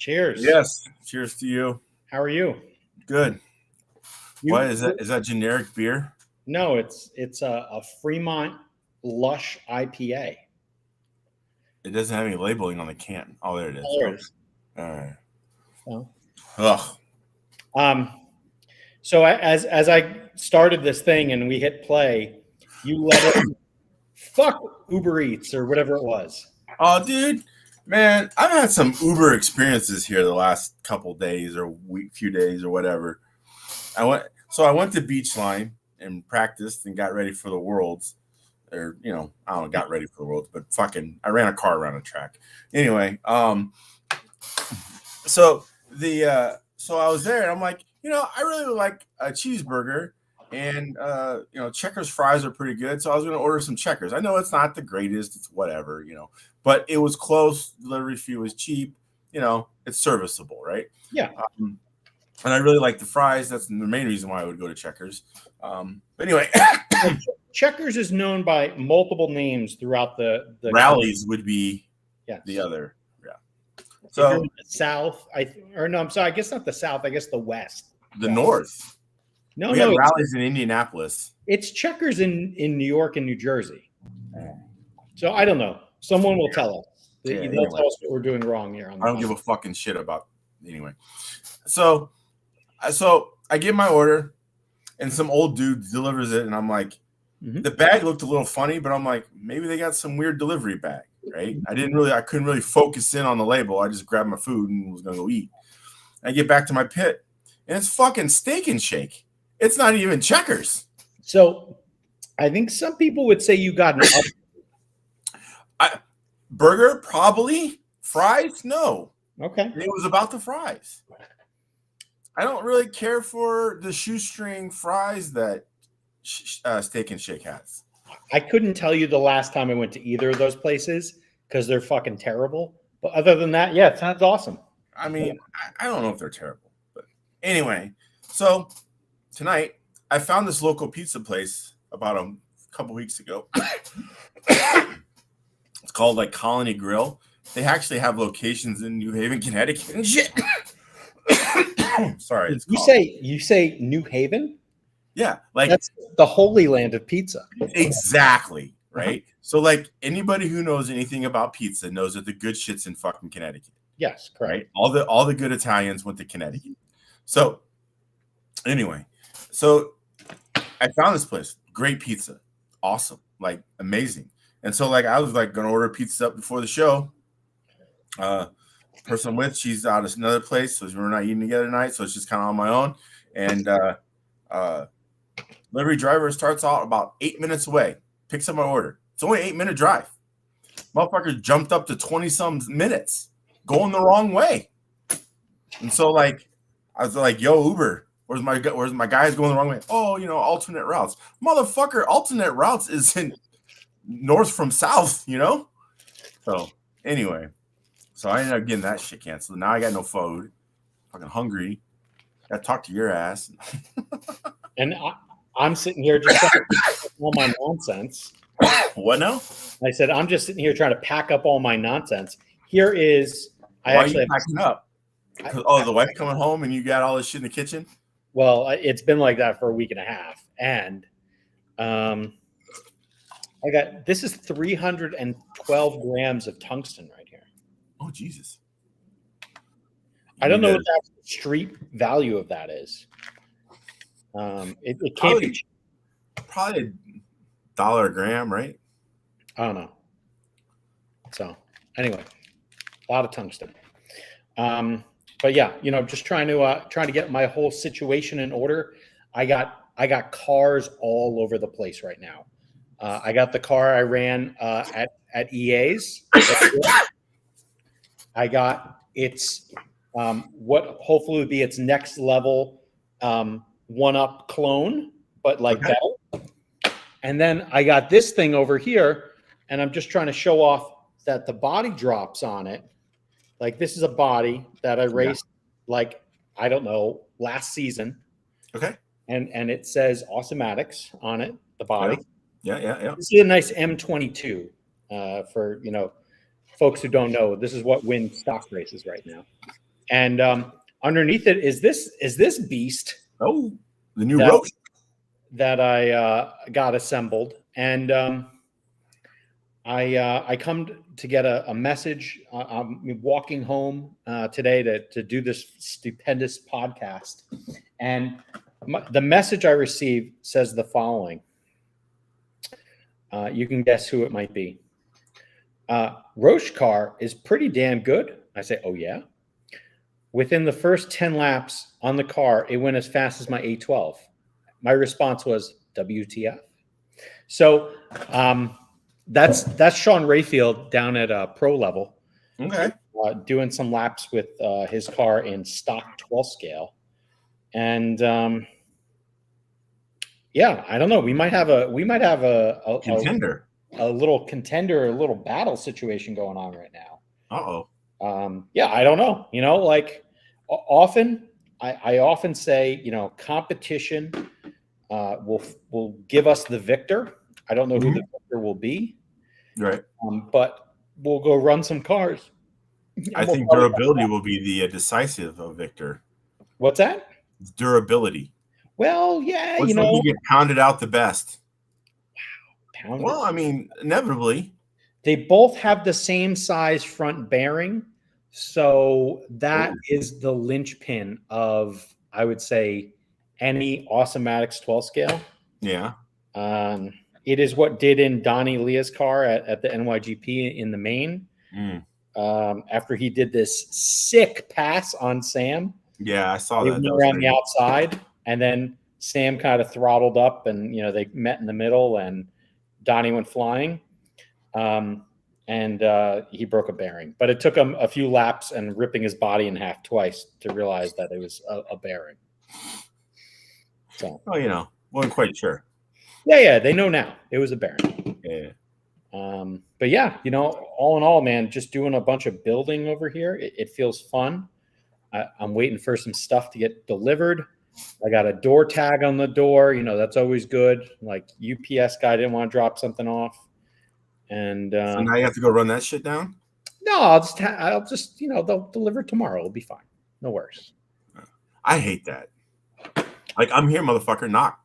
Cheers. Yes. Cheers to you. How are you? Good. What is that? Is that generic beer? No, it's a Fremont Lush IPA. It doesn't have any labeling on the can. Oh, there it is. Oh, there it is. All right. Oh. Ugh. So as I started this thing and we hit play, you let it fuck Uber Eats or whatever it was. Oh, dude, man, I've had some Uber experiences here the last couple days or few days or whatever. I went to Beachline and practiced and got ready for the Worlds. Or, I don't know, got ready for the Worlds, but I ran a car around the track. Anyway, so I was there and I'm like, I really would like a cheeseburger and, Checkers fries are pretty good. So I was going to order some Checkers. I know it's not the greatest, it's whatever, but it was close. Delivery fee was cheap. It's serviceable, right? Yeah. And I really like the fries. That's the main reason why I would go to Checkers. But anyway, Checkers is known by multiple names throughout the Rallies would be the other. Yeah. So the South, I guess not the South. I guess the West. The North. No, we have Rallies in Indianapolis. It's Checkers in New York and New Jersey. So I don't know. Someone will tell us. They'll tell us what we're doing wrong here. I don't give a fucking shit about anyway. So I get my order, and some old dude delivers it, and I'm like, the bag looked a little funny, but I'm like, maybe they got some weird delivery bag, right? I couldn't really focus in on the label. I just grabbed my food and was gonna go eat. I get back to my pit, and it's fucking Steak and Shake. It's not even Checkers. So I think some people would say you got an burger, probably. Fries, no. Okay. It was about the fries. I don't really care for the shoestring fries that Steak and Shake has. I couldn't tell you the last time I went to either of those places because they're fucking terrible. But other than that, yeah, it sounds awesome. I mean, I don't know if they're terrible. But anyway, so tonight I found this local pizza place about a couple weeks ago. It's called like Colony Grill. They actually have locations in New Haven, Connecticut and shit. Sorry. You say New Haven? Yeah, like that's the holy land of pizza. Exactly, right? So like anybody who knows anything about pizza knows that the good shit's in fucking Connecticut. Yes, correct. Right? All the good Italians went to Connecticut. So anyway, so I found this place, great pizza, awesome, like amazing. And so like I was like gonna order pizza up before the show. Person I'm with, she's out of another place, so we're not eating together tonight. So it's just kind of on my own. And delivery driver starts out about 8 minutes away, picks up my order. It's only 8-minute drive. Motherfucker jumped up to 20-some minutes, going the wrong way. And so like I was like, "Yo, Uber, where's my guys going the wrong way?" Oh, alternate routes. Motherfucker, alternate routes is in north from south, So anyway. So I ended up getting that shit canceled. Now I got no food. Fucking hungry. Got to talk to your ass. And I'm sitting here just trying to pack up all my nonsense. What now? I said I'm just sitting here trying to pack up all my nonsense. Here is. Why are you packing up? The wife coming home and you got all this shit in the kitchen? Well, it's been like that for a week and a half, and this is 312 grams of tungsten right here. Oh, Jesus. I don't know what the street value of that is. It can't be probably $1 a gram, right? I don't know. So anyway, a lot of tungsten. But yeah, just trying to get my whole situation in order. I got cars all over the place right now. I got the car I ran at EA's. I got what hopefully would be its next level 1-up clone, but like better. And then I got this thing over here, and I'm just trying to show off that the body drops on it. Like this is a body that I raced like, I don't know, last season. Okay. And it says Awesomatics on it, the body. Yeah. This is a nice M22 for, folks who don't know. This is what wins stock races right now. And underneath it is this beast. Oh, the new Roach that I got assembled, and I come to get a message. I'm walking home today to do this stupendous podcast, and the message I received says the following. You can guess who it might be. Roche car is pretty damn good. I say, oh yeah. Within the first 10 laps on the car, it went as fast as my 812. My response was WTF. So that's Sean Rayfield down at pro level. Okay. Doing some laps with his car in stock 12 scale. And yeah, I don't know. We might have a contender, a little contender, a little battle situation going on right now. Yeah, I don't know. Like often I often say, competition will give us the victor. I don't know who the victor will be. Right. But we'll go run some cars. I think durability will be the decisive of victor. What's that? Durability. Well, yeah, Which one you get pounded out the best? Wow. Well, I mean, inevitably. They both have the same size front bearing. So that is the linchpin of, I would say, any Awesomatics 12 scale. Yeah. It is what did in Donnie Leah's car at the NYGP in the main. After he did this sick pass on Sam. Yeah, I saw that. He went around the outside, and then Sam kind of throttled up, and they met in the middle, and Donnie went flying. And he broke a bearing, but it took him a few laps and ripping his body in half twice to realize that it was a bearing. So, wasn't quite sure. Yeah, they know now it was a bearing. Yeah. But yeah, all in all, man, just doing a bunch of building over here. It feels fun. I'm waiting for some stuff to get delivered. I got a door tag on the door. That's always good. Like UPS guy didn't want to drop something off. And so now you have to go run that shit down? No, I'll just they'll deliver tomorrow. It'll be fine. No worries. I hate that. Like, I'm here, motherfucker, knock.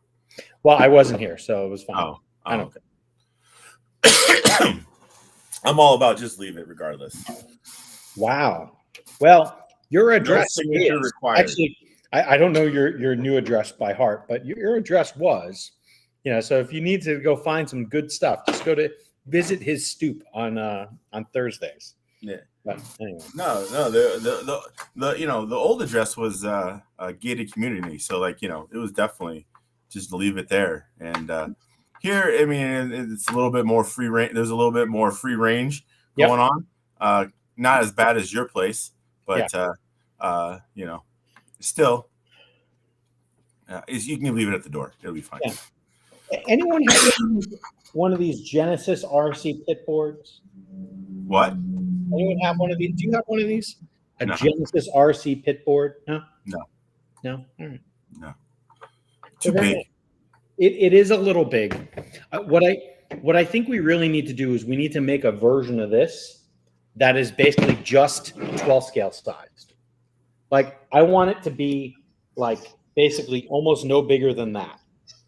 Well, I wasn't here, so it was fine. Oh I don't. Okay. I'm all about just leave it regardless. Wow. Well, your address signature required. Actually, I don't know your new address by heart, but your address was, so if you need to go find some good stuff, just go to visit his stoop on Thursdays. Yeah. But anyway. No, the old address was a gated community, so it was definitely just leave it there. And here, I mean, it's a little bit more free range. There's a little bit more free range going on. Not as bad as your place, but still, you can leave it at the door. It'll be fine. Yeah. Anyone have one of these Genesis RC pit boards? What? Anyone have one of these? Do you have one of these? A No. Genesis RC pit board? No. All right. No. Too big. It is a little big. What I think we really need to do is we need to make a version of this that is basically just 12 scale sized. Like, I want it to be like basically almost no bigger than that.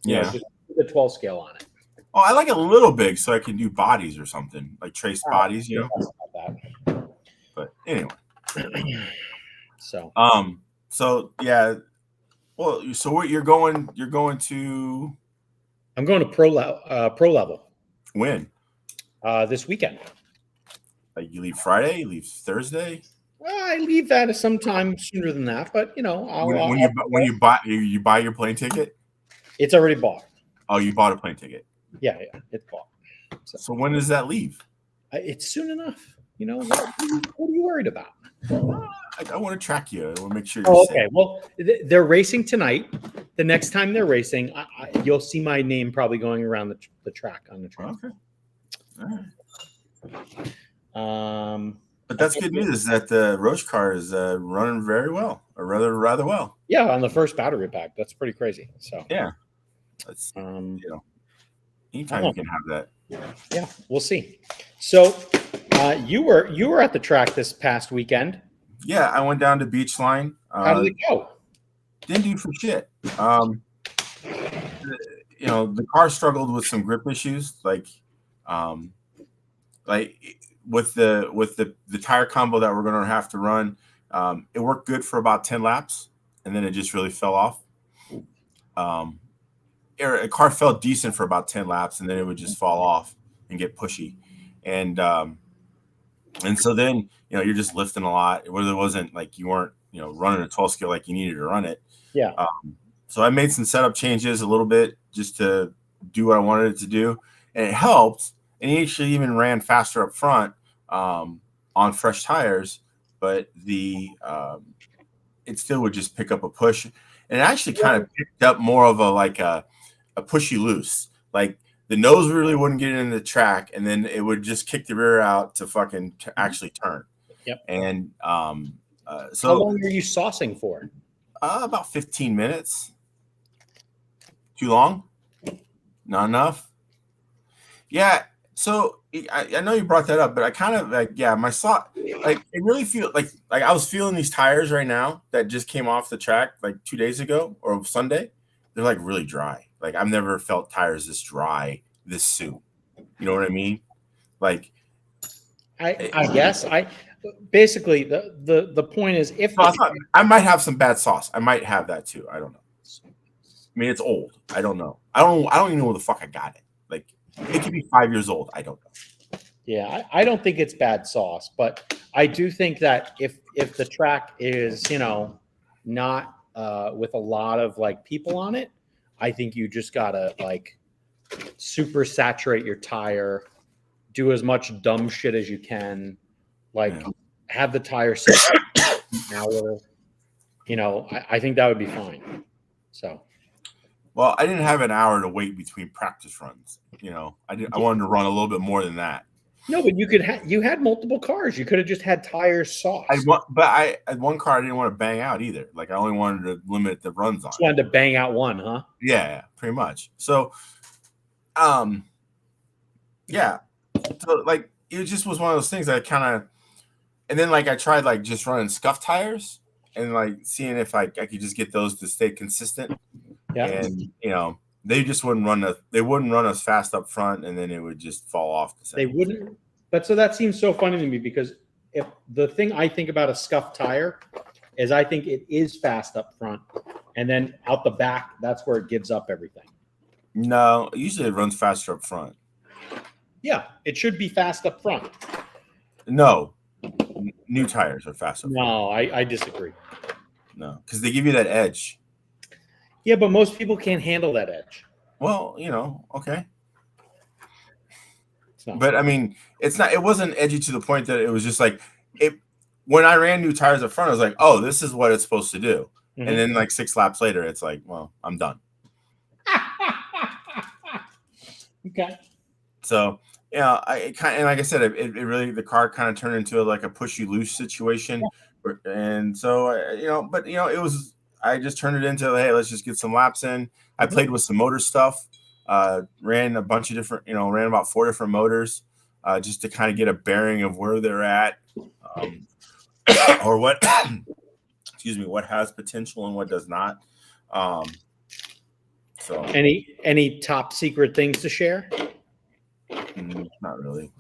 Just the 12 scale on it. Oh, I like it a little big so I can do bodies or something, like trace bodies, But anyway. So yeah. Well, so what you're going to? I'm going to pro level. When? This weekend. Like, you leave Friday? You leave Thursday? I leave that sometime sooner than that, but when you buy your plane ticket, it's already bought. Oh, you bought a plane ticket? Yeah, it's bought. So when does that leave? It's soon enough. What are you worried about? I want to track you. I want to make sure you're okay. safe. Well, they're racing tonight. The next time they're racing, you'll see my name probably going around the track on the track. Okay. All right. But that's good news that the Roche car is running very well, or rather well. Yeah, on the first battery pack. That's pretty crazy. So yeah, that's anytime you can have that. Yeah, we'll see. So you were at the track this past weekend. Yeah, I went down to Beachline. How did it go? Didn't do for shit. The car struggled with some grip issues, um, with the tire combo that we're going to have to run. It worked good for about 10 laps, and then it just really fell off. A car felt decent for about 10 laps, and then it would just fall off and get pushy. And so then, you're just lifting a lot where there wasn't like you weren't, running a 12 scale like you needed to run it. Yeah. So I made some setup changes a little bit just to do what I wanted it to do. And it helped. And he actually even ran faster up front on fresh tires, but it still would just pick up a push. And it actually kind of picked up more of a pushy loose. Like the nose really wouldn't get in the track, and then it would just kick the rear out to actually turn. Yep. And so how long are you saucing for? About 15 minutes. Too long? Not enough? Yeah. So I know you brought that up, but I kind of my it really feel like I was feeling these tires right now that just came off the track like 2 days ago or Sunday. They're like really dry. Like I've never felt tires this dry this soon. You know what I mean? Like I guess basically the point is I might have some bad sauce. I might have that too. I don't know. I mean, it's old. I don't know. I don't even know where the fuck I got it. Like it could be 5 years old. I don't know. Yeah, I don't think it's bad sauce, but I do think that if the track is, not with a lot of like people on it, I think you just gotta like super saturate your tire, do as much dumb shit as you can, have the tire sit an hour. I think that would be fine. So. Well, I didn't have an hour to wait between practice runs. I wanted to run a little bit more than that. No, but you had multiple cars. You could have just had tires sauce. I had one car I didn't want to bang out either. Like I only wanted to limit the runs on. Just wanted to bang out one, huh? Yeah, pretty much. So, yeah. So like it just was one of those things that and then I tried just running scuff tires and seeing if I could just get those to stay consistent. Yeah. And they just wouldn't run us fast up front, and then it would just fall off. They wouldn't. But so that seems so funny to me because if the thing I think about a scuffed tire is I think it is fast up front, and then out the back, that's where it gives up everything. No, usually it runs faster up front. Yeah, it should be fast up front. No, new tires are fast up front. No, I disagree. No, because they give you that edge. Yeah, but most people can't handle that edge. Well, okay. But I mean, it wasn't edgy to the point that it was just like when I ran new tires up front, I was like, oh, this is what it's supposed to do. Mm-hmm. And then 6 laps later, it's like, well, I'm done. Okay. So, like I said, it really, the car kind of turned into a pushy loose situation. Yeah. And so, it was, I just turned it into, hey, let's just get some laps in. I played with some motor stuff, ran a bunch of different, ran about 4 different motors just to kind of get a bearing of where they're at or what, excuse me, what has potential and what does not. So any top secret things to share? Not really.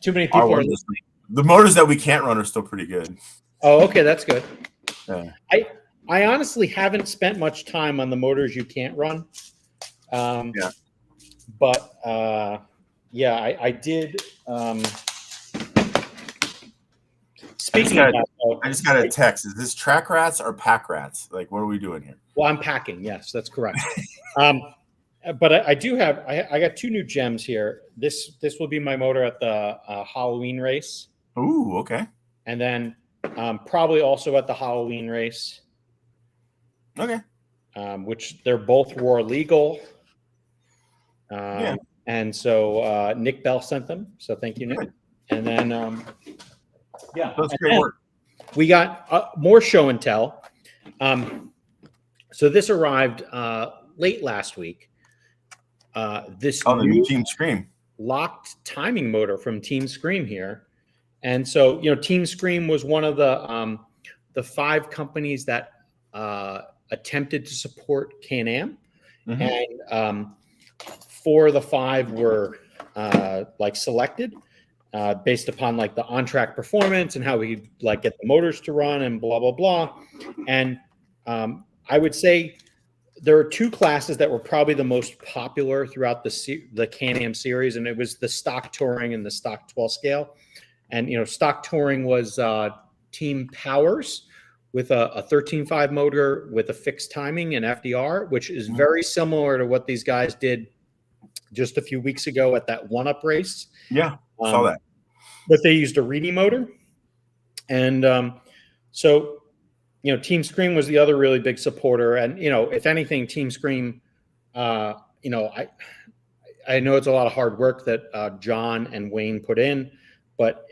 Too many people are listening. The motors that we can't run are still pretty good. Oh, okay, that's good. Yeah. I honestly haven't spent much time on the motors you can't run. Yeah. But I did. Speaking of that, I just got a text. Is this track rats or pack rats? Like, what are we doing here? Well, I'm packing. Yes, that's correct. But I do have. I got 2 new gems here. This will be my motor at the Halloween race. Ooh, okay. And then probably also at the Halloween race. Okay. Which they're both ROAR legal. Yeah. And so Nick Bell sent them. So thank you, Nick. Good. And then yeah, that's great work. We got more show and tell. So this arrived late last week. This the new Team Scream locked timing motor from Team Scream here And so, Team Scream was one of the 5 companies that attempted to support Can-Am. Mm-hmm. And 4 of the 5 were selected based upon the on-track performance and how we get the motors to run and blah, blah, blah. And I would say there are 2 classes that were probably the most popular throughout the Can-Am series, and it was the stock touring and the stock 12 scale. And, stock touring was Team Powers with a 13.5 motor with a fixed timing and FDR, which is very similar to what these guys did just a few weeks ago at that one-up race. Yeah, saw that. But they used a Reedy motor. And so, Team Scream was the other really big supporter. And, if anything, Team Scream, I know it's a lot of hard work that John and Wayne put in, but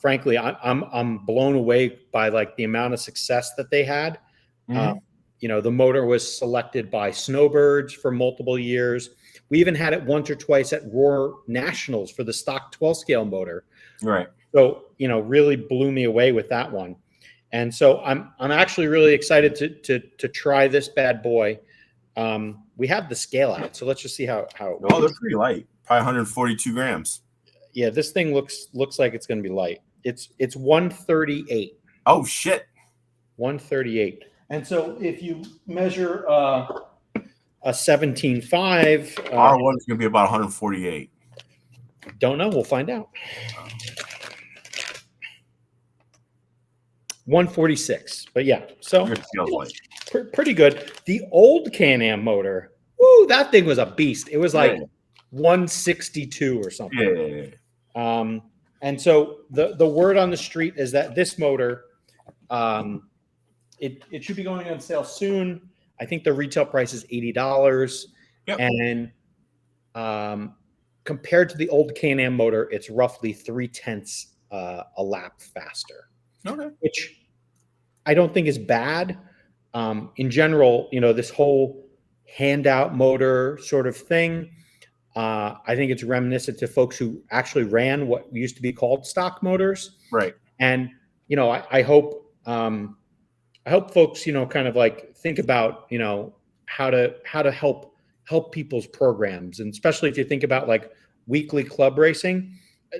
frankly, I'm blown away by the amount of success that they had. Mm-hmm. The motor was selected by Snowbirds for multiple years. We even had it once or twice at Roar Nationals for the stock 12 scale motor. Right. So, really blew me away with that one. And so I'm actually really excited to try this bad boy. We have the scale out, so let's just see how it works. Oh, they're pretty light. Probably 142 grams. Yeah, this thing looks like it's going to be light. It's 138. Oh shit. 138. And so if you measure a 17.5, our one's going to be about 148. Don't know. We'll find out. 146. But yeah, so pretty good. The old Can-Am motor, woo, that thing was a beast. It was 162 or something. Yeah. And so the word on the street is that this motor, it should be going on sale soon. I think the retail price is $80. Yep. And compared to the old Can-Am motor, it's roughly 0.3 a lap faster. Okay. Which I don't think is bad. In general, this whole handout motor sort of thing, I think it's reminiscent to folks who actually ran what used to be called stock motors. Right. And, I hope folks, kind of think about, how to help people's programs. And especially if you think about weekly club racing,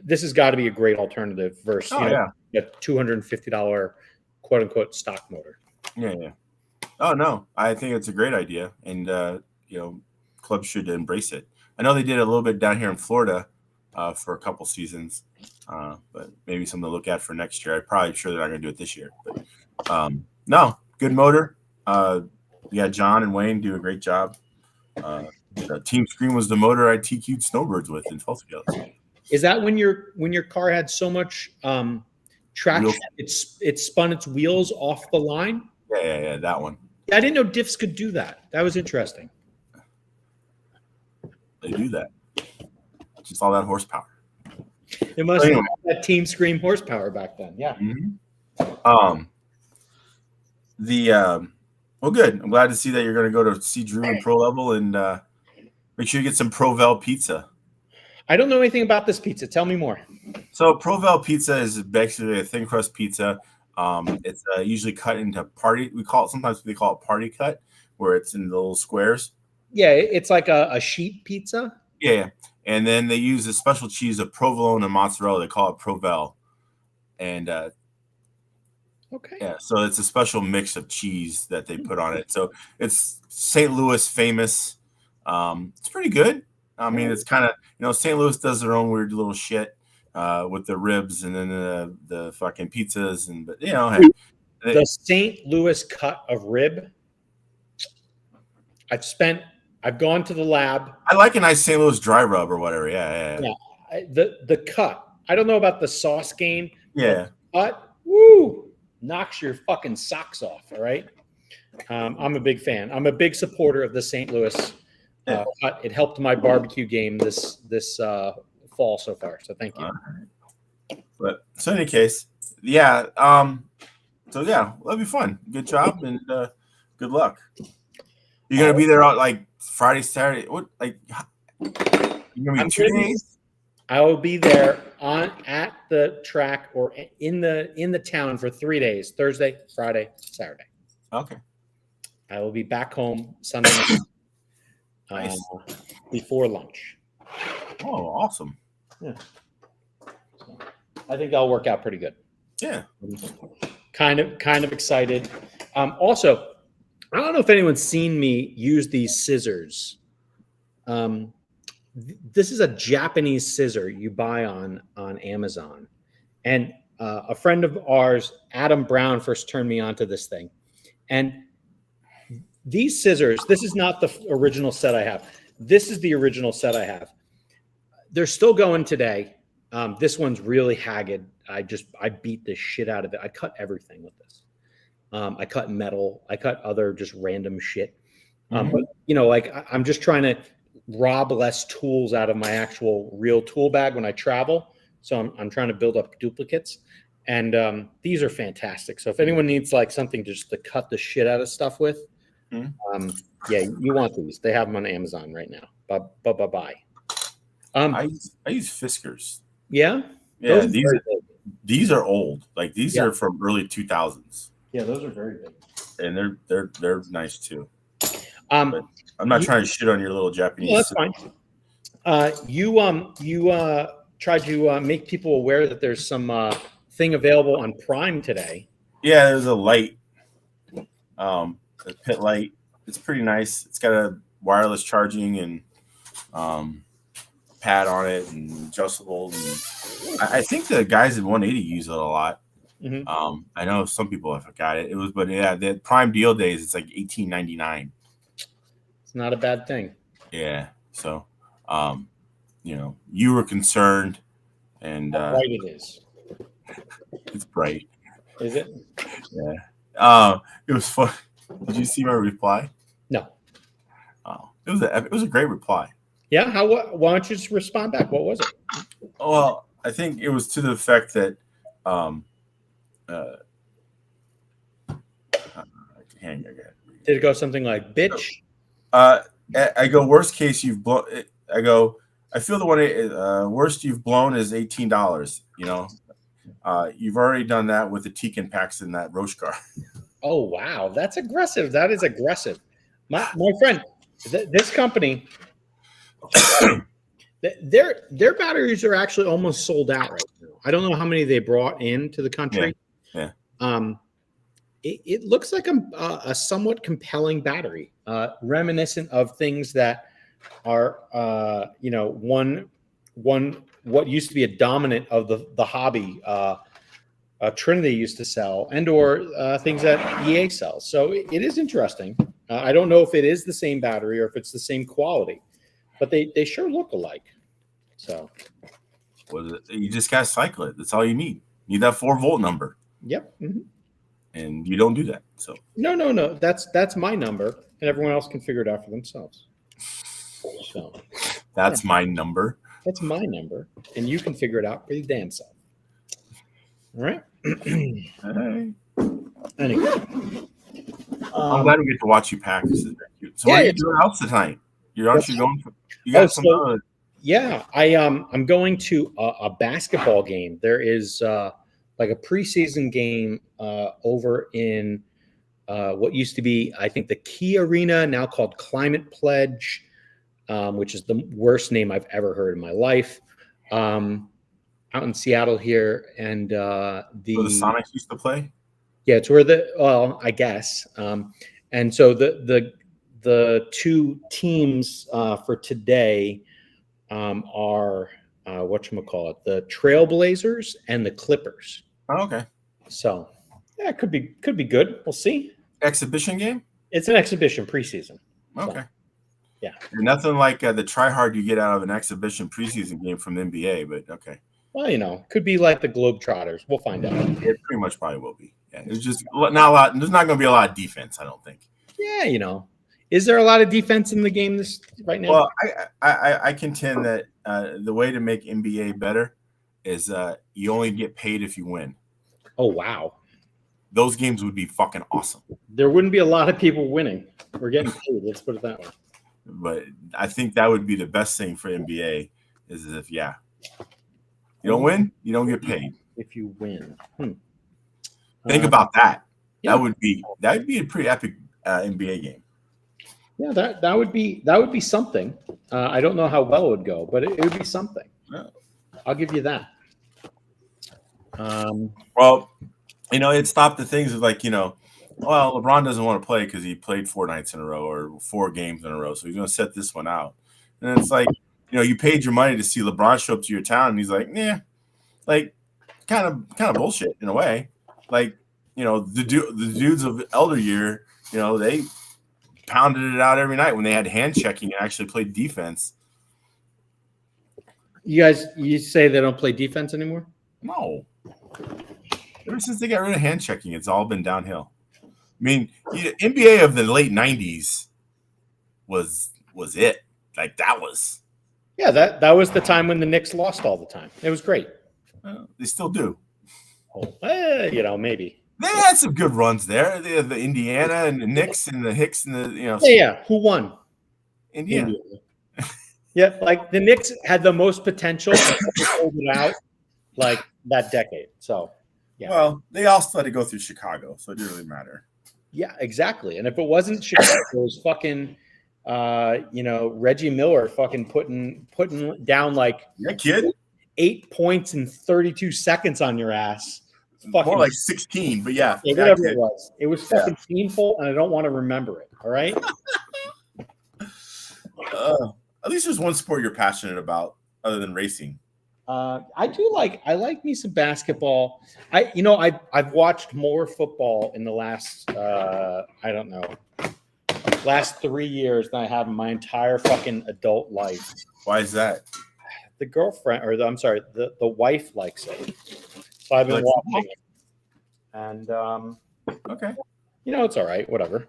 this has got to be a great alternative versus, a $250 quote unquote stock motor. Yeah. Oh no, I think it's a great idea. And, clubs should embrace it. I know they did a little bit down here in Florida for a couple seasons, but maybe something to look at for next year. I'm probably sure they're not going to do it this year. But no, good motor. Yeah, John and Wayne do a great job. Team Scream was the motor I TQ'd Snowbirds with in 12 scales. Is that when your car had so much traction, it spun its wheels off the line? Yeah, that one. Yeah, I didn't know diffs could do that. That was interesting. They do that. Just all that horsepower. It must have that Team Scream horsepower back then. Yeah. Mm-hmm. Well, good. I'm glad to see that you're going to go to see Drew in pro level and make sure you get some Provel pizza. I don't know anything about this pizza. Tell me more. So Provel pizza is basically a thin crust pizza. It's usually cut into sometimes they call it party cut, where it's in the little squares. Yeah, it's like a sheet pizza. Yeah. And then they use a special cheese of provolone and mozzarella. They call it Provel. And okay. Yeah, so it's a special mix of cheese that they put on it. So it's St. Louis famous. It's pretty good. I mean, it's kind of, St. Louis does their own weird little shit with the ribs and then the fucking pizzas. The St. Louis cut of rib. I've gone to the lab. I like a nice St. Louis dry rub or whatever. Yeah. The cut. I don't know about the sauce game. Yeah. Cut. Woo. Knocks your fucking socks off. All right. I'm a big fan. I'm a big supporter of the St. Cut. It helped my barbecue game this fall so far. So thank you. But so in any case, yeah. So yeah, that'll be fun. Good job and good luck. You're gonna be there on Friday, Saturday. What you're gonna be 2 days? I will be there at the track or in the town for 3 days: Thursday, Friday, Saturday. Okay. I will be back home Sunday night, Nice. before lunch. Oh, awesome. Yeah. So I think that'll work out pretty good. Yeah. Kind of excited. Also, I don't know if anyone's seen me use these scissors. This is a Japanese scissor you buy on Amazon, and a friend of ours, Adam Brown, first turned me onto this thing. And these scissors, this is not the original set I have. This is the original set I have. They're still going today. This one's really haggard. I beat the shit out of it. I cut everything with this. I cut metal. I cut other just random shit. But like I'm just trying to rob less tools out of my actual real tool bag when I travel. So I'm trying to build up duplicates. And these are fantastic. So if anyone needs like something just to cut the shit out of stuff with, yeah, you want these. They have them on Amazon right now. Bye. I use Fiskars. Yeah? Yeah, these are old. Like these are from early 2000s. Yeah, those are very big. And they're nice too. But I'm not trying to shit on your little Japanese. No, that's fine. You tried to make people aware that there's some thing available on Prime today. Yeah, there's a light, a pit light. It's pretty nice. It's got a wireless charging and pad on it and adjustable. And I think the guys at 180 use it a lot. I know some people have got it. But yeah, the Prime deal days, it's like $18.99. It's not a bad thing. Yeah. So, you were concerned, and how bright it is. It's bright. Is it? Yeah. It was fun. Did you see my reply? No. Oh, it was a great reply. Yeah. Why don't you just respond back? What was it? Well, I think it was to the effect that, did it go something like bitch? I go, worst case you've blown. I go, I feel the one worst you've blown is $18. You've already done that with the Tekin packs in that Roche car. Oh wow, that's aggressive. That is aggressive. My friend, this company, their batteries are actually almost sold out right now. I don't know how many they brought into the country. Yeah. It looks like a somewhat compelling battery, reminiscent of things that are, one what used to be a dominant of the hobby. Trinity used to sell, and/or things that EA sells. So it is interesting. I don't know if it is the same battery or if it's the same quality, but they sure look alike. So, you just gotta cycle it. That's all you need. You need that 4-volt number. Yep. And you don't do that. So no. That's my number, and everyone else can figure it out for themselves. So that's my number. That's my number, and you can figure it out for your damn self. All right. All right. Anyway, I'm glad we get to watch you practice. So what are you doing else tonight? Aren't you going? You got some. Yeah, I'm going to a basketball game. There is like a preseason game over in what used to be, I think, the Key Arena, now called Climate Pledge, which is the worst name I've ever heard in my life. Out in Seattle here, and where the Sonics used to play. Yeah, it's where I guess. And so the two teams for today are whatchamacallit, the Trailblazers and the Clippers. Oh, okay. So yeah, it could be good. We'll see. Exhibition game? It's an exhibition preseason. Okay. So, yeah. Nothing like the try-hard you get out of an exhibition preseason game from the NBA, but okay. Well, could be like the Globetrotters. We'll find out. It pretty much probably will be. Yeah, it's just not a lot. There's not going to be a lot of defense, I don't think. Yeah, is there a lot of defense in the game this right now? Well, I contend that the way to make NBA better is you only get paid if you win. Oh wow, those games would be fucking awesome. There wouldn't be a lot of people winning. We're getting paid. Let's put it that way. But I think that would be the best thing for NBA is if You don't win, you don't get paid. If you win, Think about that. Yeah. That would be a pretty epic NBA game. Yeah, that would be something. I don't know how well it would go, but it would be something. Yeah. I'll give you that. Well, it stopped the things of like, well, LeBron doesn't want to play because he played 4 nights in a row or 4 games in a row, so he's going to set this one out. And it's like, you paid your money to see LeBron show up to your town, and he's like, yeah, like kind of bullshit in a way. Like, the dudes of Elder Year, they pounded it out every night when they had hand checking and actually played defense. You say they don't play defense anymore? No. Ever since they got rid of hand checking, it's all been downhill. I mean, NBA of the late 90s was it. Like, that was. Yeah, that was the time when the Knicks lost all the time. It was great. They still do. Maybe. They had some good runs there. They had the Indiana and the Knicks and the Hicks and the, Yeah. Who won? Indiana. Yeah, like the Knicks had the most potential to hold it out like that decade. So, yeah. Well, they also had to go through Chicago, so it didn't really matter. Yeah, exactly. And if it wasn't Chicago, it was fucking, Reggie Miller fucking putting down like 8 points in 32 seconds on your ass. More like 16, but yeah. Whatever it was. It was fucking painful, and I don't want to remember it. All right. At least there's one sport you're passionate about other than racing. I like me some basketball. I've watched more football in the last last 3 years than I have in my entire fucking adult life. Why is that? The girlfriend, the wife likes it. So I've been watching it. And okay. It's all right, whatever.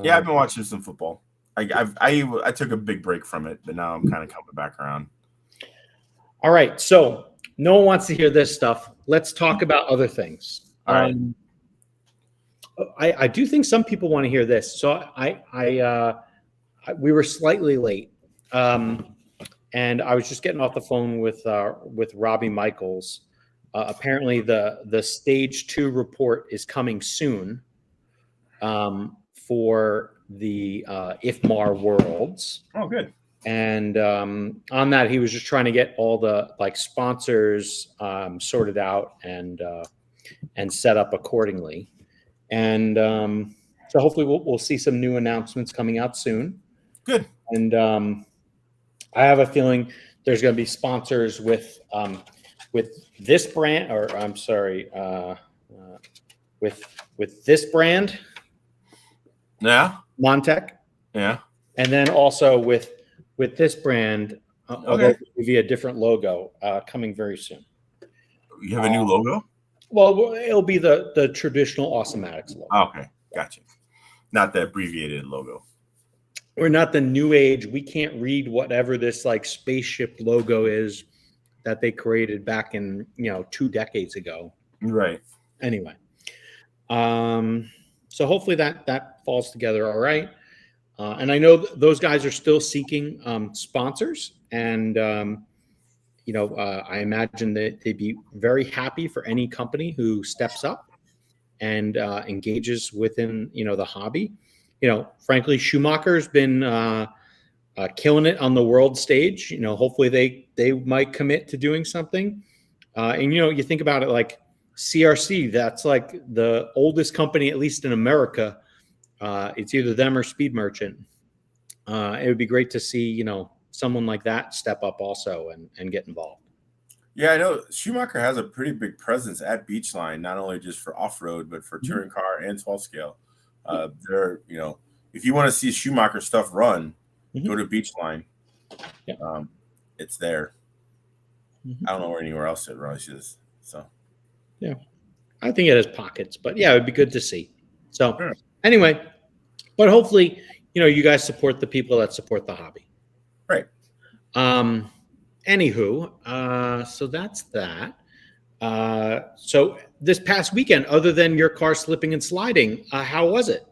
Yeah, I've been watching some football. I took a big break from it, but now I'm kind of coming back around. All right, so no one wants to hear this stuff. Let's talk about other things. All right. I do think some people want to hear this. So we were slightly late, and I was just getting off the phone with Robbie Michaels. Apparently, the stage 2 report is coming soon for the IFMAR Worlds. Oh, good. And on that, he was just trying to get all the sponsors sorted out and set up accordingly. And so hopefully we'll see some new announcements coming out soon. Good. And I have a feeling there's going to be sponsors with this brand, or I'm sorry, with this brand. Yeah. Mon-Tech. Yeah. And then also with this brand, although it'll be a different logo coming very soon. You have a new logo? Well, it'll be the traditional Awesomatics logo. Oh, okay, gotcha. Not the abbreviated logo. We're not the new age. We can't read whatever this spaceship logo is that they created back in 2 decades ago. Right. Anyway, so hopefully that falls together all right. And I know those guys are still seeking sponsors, and I imagine that they'd be very happy for any company who steps up and engages within the hobby. Frankly, Schumacher's been killing it on the world stage. Hopefully they might commit to doing something. And you think about it, like CRC, that's like the oldest company, at least in America. It's either them or Speed Merchant. It would be great to see, someone like that step up also and get involved. Yeah, I know Schumacher has a pretty big presence at Beachline, not only just for off-road, but for touring car and 12 scale. They're, if you want to see Schumacher stuff run, go to Beachline. Yeah. It's there. I don't know where anywhere else it runs is. So, yeah, I think it has pockets, but yeah, it'd be good to see. So anyway, but hopefully, you guys support the people that support the hobby. Right. Anywho, so that's that. So this past weekend, other than your car slipping and sliding, how was it?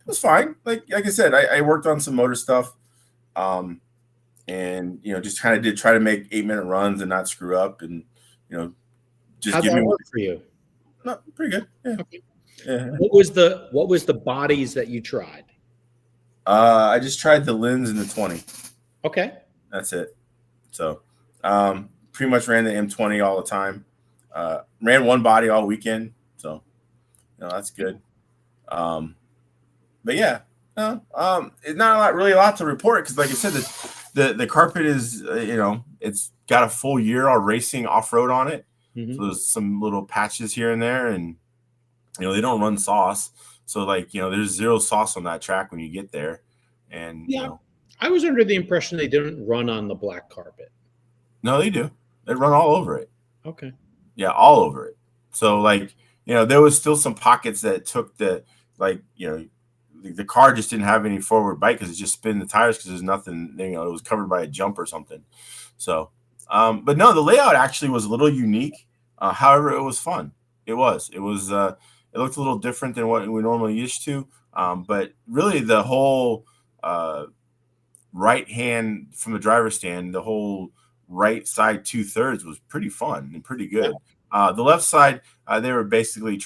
It was fine. Like I said, I worked on some motor stuff, and just kind of did try to make 8-minute runs and not screw up, and just How'd give that me work for you? no, pretty good. Yeah. Okay. Yeah. What was the bodies that you tried? I just tried the Lins and the 20. Okay. That's it. So, pretty much ran the M20 all the time. Ran one body all weekend, so that's good. But yeah, it's not really a lot to report because, like I said, the carpet is it's got a full year of racing off road on it. Mm-hmm. So there's some little patches here and there, and they don't run sauce, so there's zero sauce on that track when you get there, and yeah. I was under the impression they didn't run on the black carpet. No, they do. They run all over it. Okay. Yeah, all over it. So there was still some pockets that took the car just didn't have any forward bite because it just spin the tires because there's nothing, it was covered by a jump or something. So, but no, the layout actually was a little unique. However, it was fun. It looked a little different than what we normally used to. But really the whole right hand from the driver's stand, the whole right side 2/3 was pretty fun and pretty good. The left side, they were basically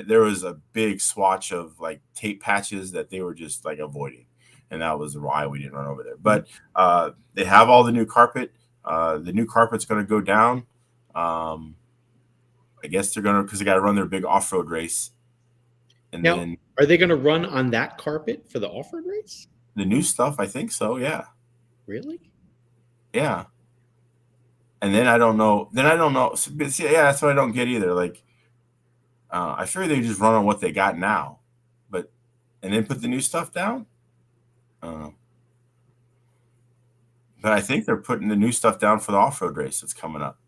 there was a big swatch of like tape patches that they were just like avoiding. And that was why we didn't run over there. But they have all the new carpet. The new carpet's going to go down. I guess they're going to, because they got to run their big off-road race. And now, then are they going to run on that carpet for the off-road race? The new stuff, I think so. Yeah. Really? Yeah. And then I don't know. But see, yeah, that's what I don't get either. Like, I figure they just run on what they got now, and then put the new stuff down. But I think they're putting the new stuff down for the off-road race that's coming up.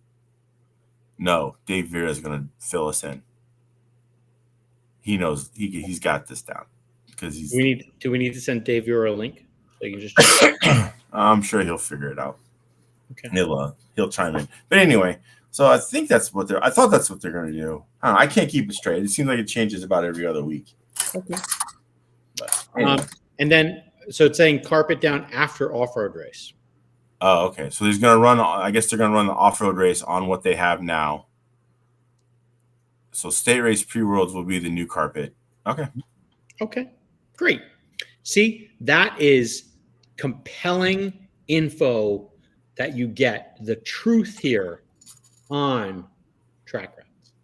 No, Dave Vera is going to fill us in. He knows he's got this down because he's. Do we need to send Dave Vera a link so you can just? I'm sure he'll figure it out. Okay. He'll chime in. But anyway, so I think I thought that's what they're going to do. I can't keep it straight. It seems like it changes about every other week. Okay. But anyway. And then, so it's saying carpet down after off-road race. Oh, okay. So he's going to run. I guess they're going to run the off-road race on what they have now. So state race pre-worlds will be the new carpet. Okay. Okay. Great. See, that is compelling info that you get the truth here on track routes.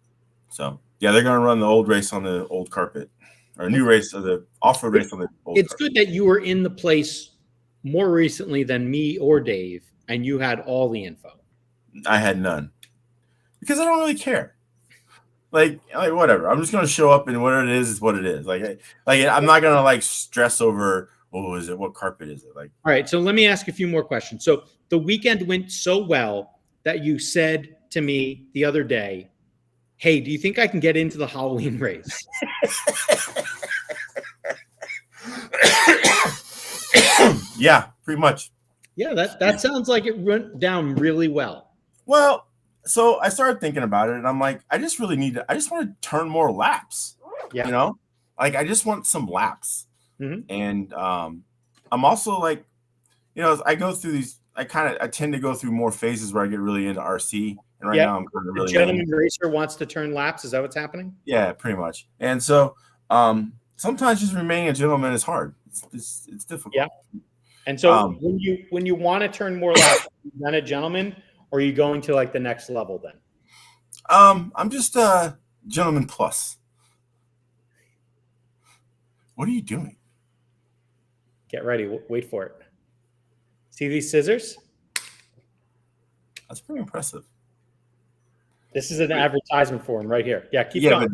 So yeah, they're going to run the old race on the old carpet, or a new race of the off-road race on the old It's carpet. good that you were in the place more recently than me or Dave, and you had all the info. I had none because I don't really care. Like whatever. I'm just going to show up, and what it is what it is. Like I'm not going to stress over, is it? What carpet is it? Like, all right. So let me ask a few more questions. So the weekend went so well that you said to me the other day, "Hey, do you think I can get into the Halloween race?" Yeah, pretty much. Yeah, that sounds like it went down really well. Well, so I started thinking about it, and I'm like, I just want to turn more laps. Yeah. I just want some laps. Mm-hmm. And I'm also I go through these. I tend to go through more phases where I get really into RC, and now I'm kind of really. The gentleman racer wants to turn laps. Is that what's happening? Yeah, pretty much. And so sometimes just remaining a gentleman is hard. It's difficult. Yeah. And so when you want to turn more laps, you're a gentleman, or are you going to the next level then? I'm just a gentleman plus. What are you doing? Get ready. Wait for it. See these scissors? That's pretty impressive. This is an advertisement for him right here. Yeah, keep going.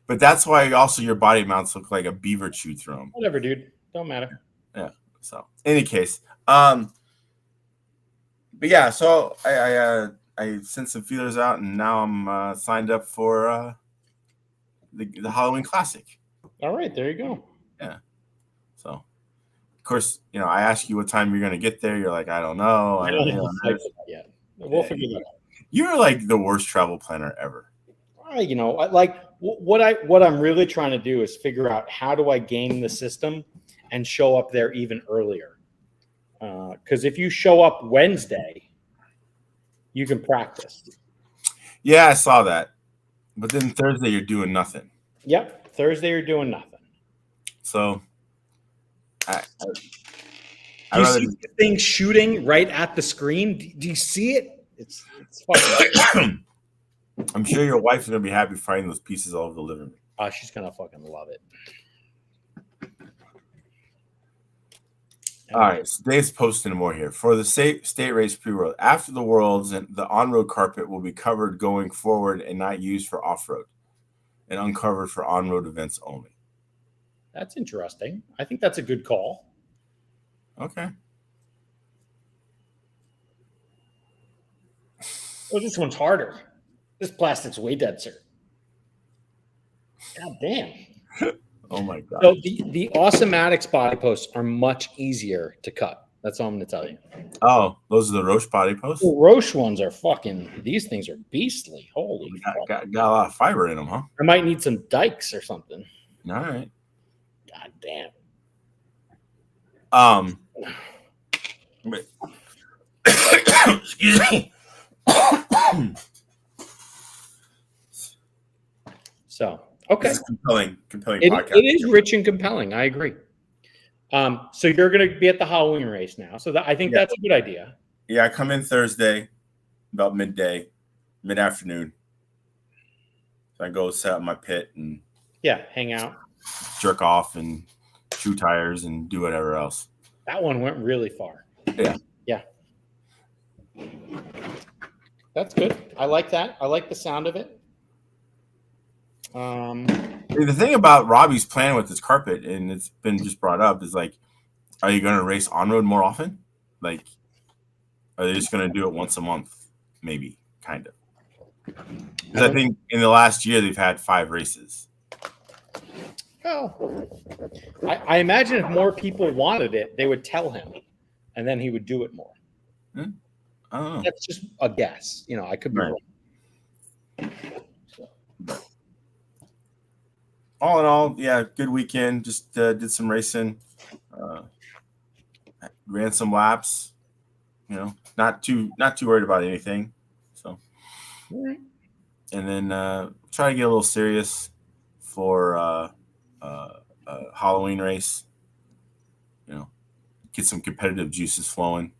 But that's why also your body mounts look like a beaver chewed through them. Whatever, dude. Don't matter. Yeah. So, in any case, but yeah. So I sent some feelers out, and now I'm signed up for the Halloween Classic. All right, there you go. Yeah. So, of course, I ask you what time you're going to get there. You're like, I don't know. I don't know yet. We'll figure that out. You're like the worst travel planner ever. what I'm really trying to do is figure out how do I game the system and show up there even earlier. Because if you show up Wednesday, you can practice. Yeah, I saw that. But then Thursday you're doing nothing. Yep, Thursday you're doing nothing. So I Do you rather see the thing shooting right at the screen? Do you see it? It's fucking. I'm sure your wife's gonna be happy finding those pieces all over the living room. Oh, she's gonna fucking love it. All right, so Dave's posting more here. For the state race pre-world, after the worlds, and the on-road carpet will be covered going forward and not used for off-road, and uncovered for on-road events only. That's interesting. I think that's a good call. Okay. Oh, this one's harder. This plastic's way denser. God damn. Oh my god. So the Awesomatics body posts are much easier to cut. That's all I'm going to tell you. Oh, those are the Roche body posts? The Roche ones are fucking, these things are beastly. Holy got a lot of fiber in them, huh? I might need some dikes or something. All right. God damn. Excuse me. So, okay. This is compelling podcast. It is rich and compelling. I agree. So you're going to be at the Halloween race now. So I think that's a good idea. Yeah, I come in Thursday about mid-afternoon. So I go set up my pit and hang out, jerk off and chew tires and do whatever else. That one went really far. Yeah. That's good. I like that. I like the sound of it. The thing about Robbie's plan with this carpet, and it's been just brought up, is like, are you going to race on road more often? Like, are they just going to do it once a month? Maybe, kind of. Because I think in the last year they've had 5 races. Well, I imagine if more people wanted it, they would tell him, and then he would do it more. I don't know. That's just a guess. I could be wrong. All in all, yeah, good weekend. Just did some racing, ran some laps. Not too worried about anything. So, Right. And then try to get a little serious for Halloween race. Get some competitive juices flowing.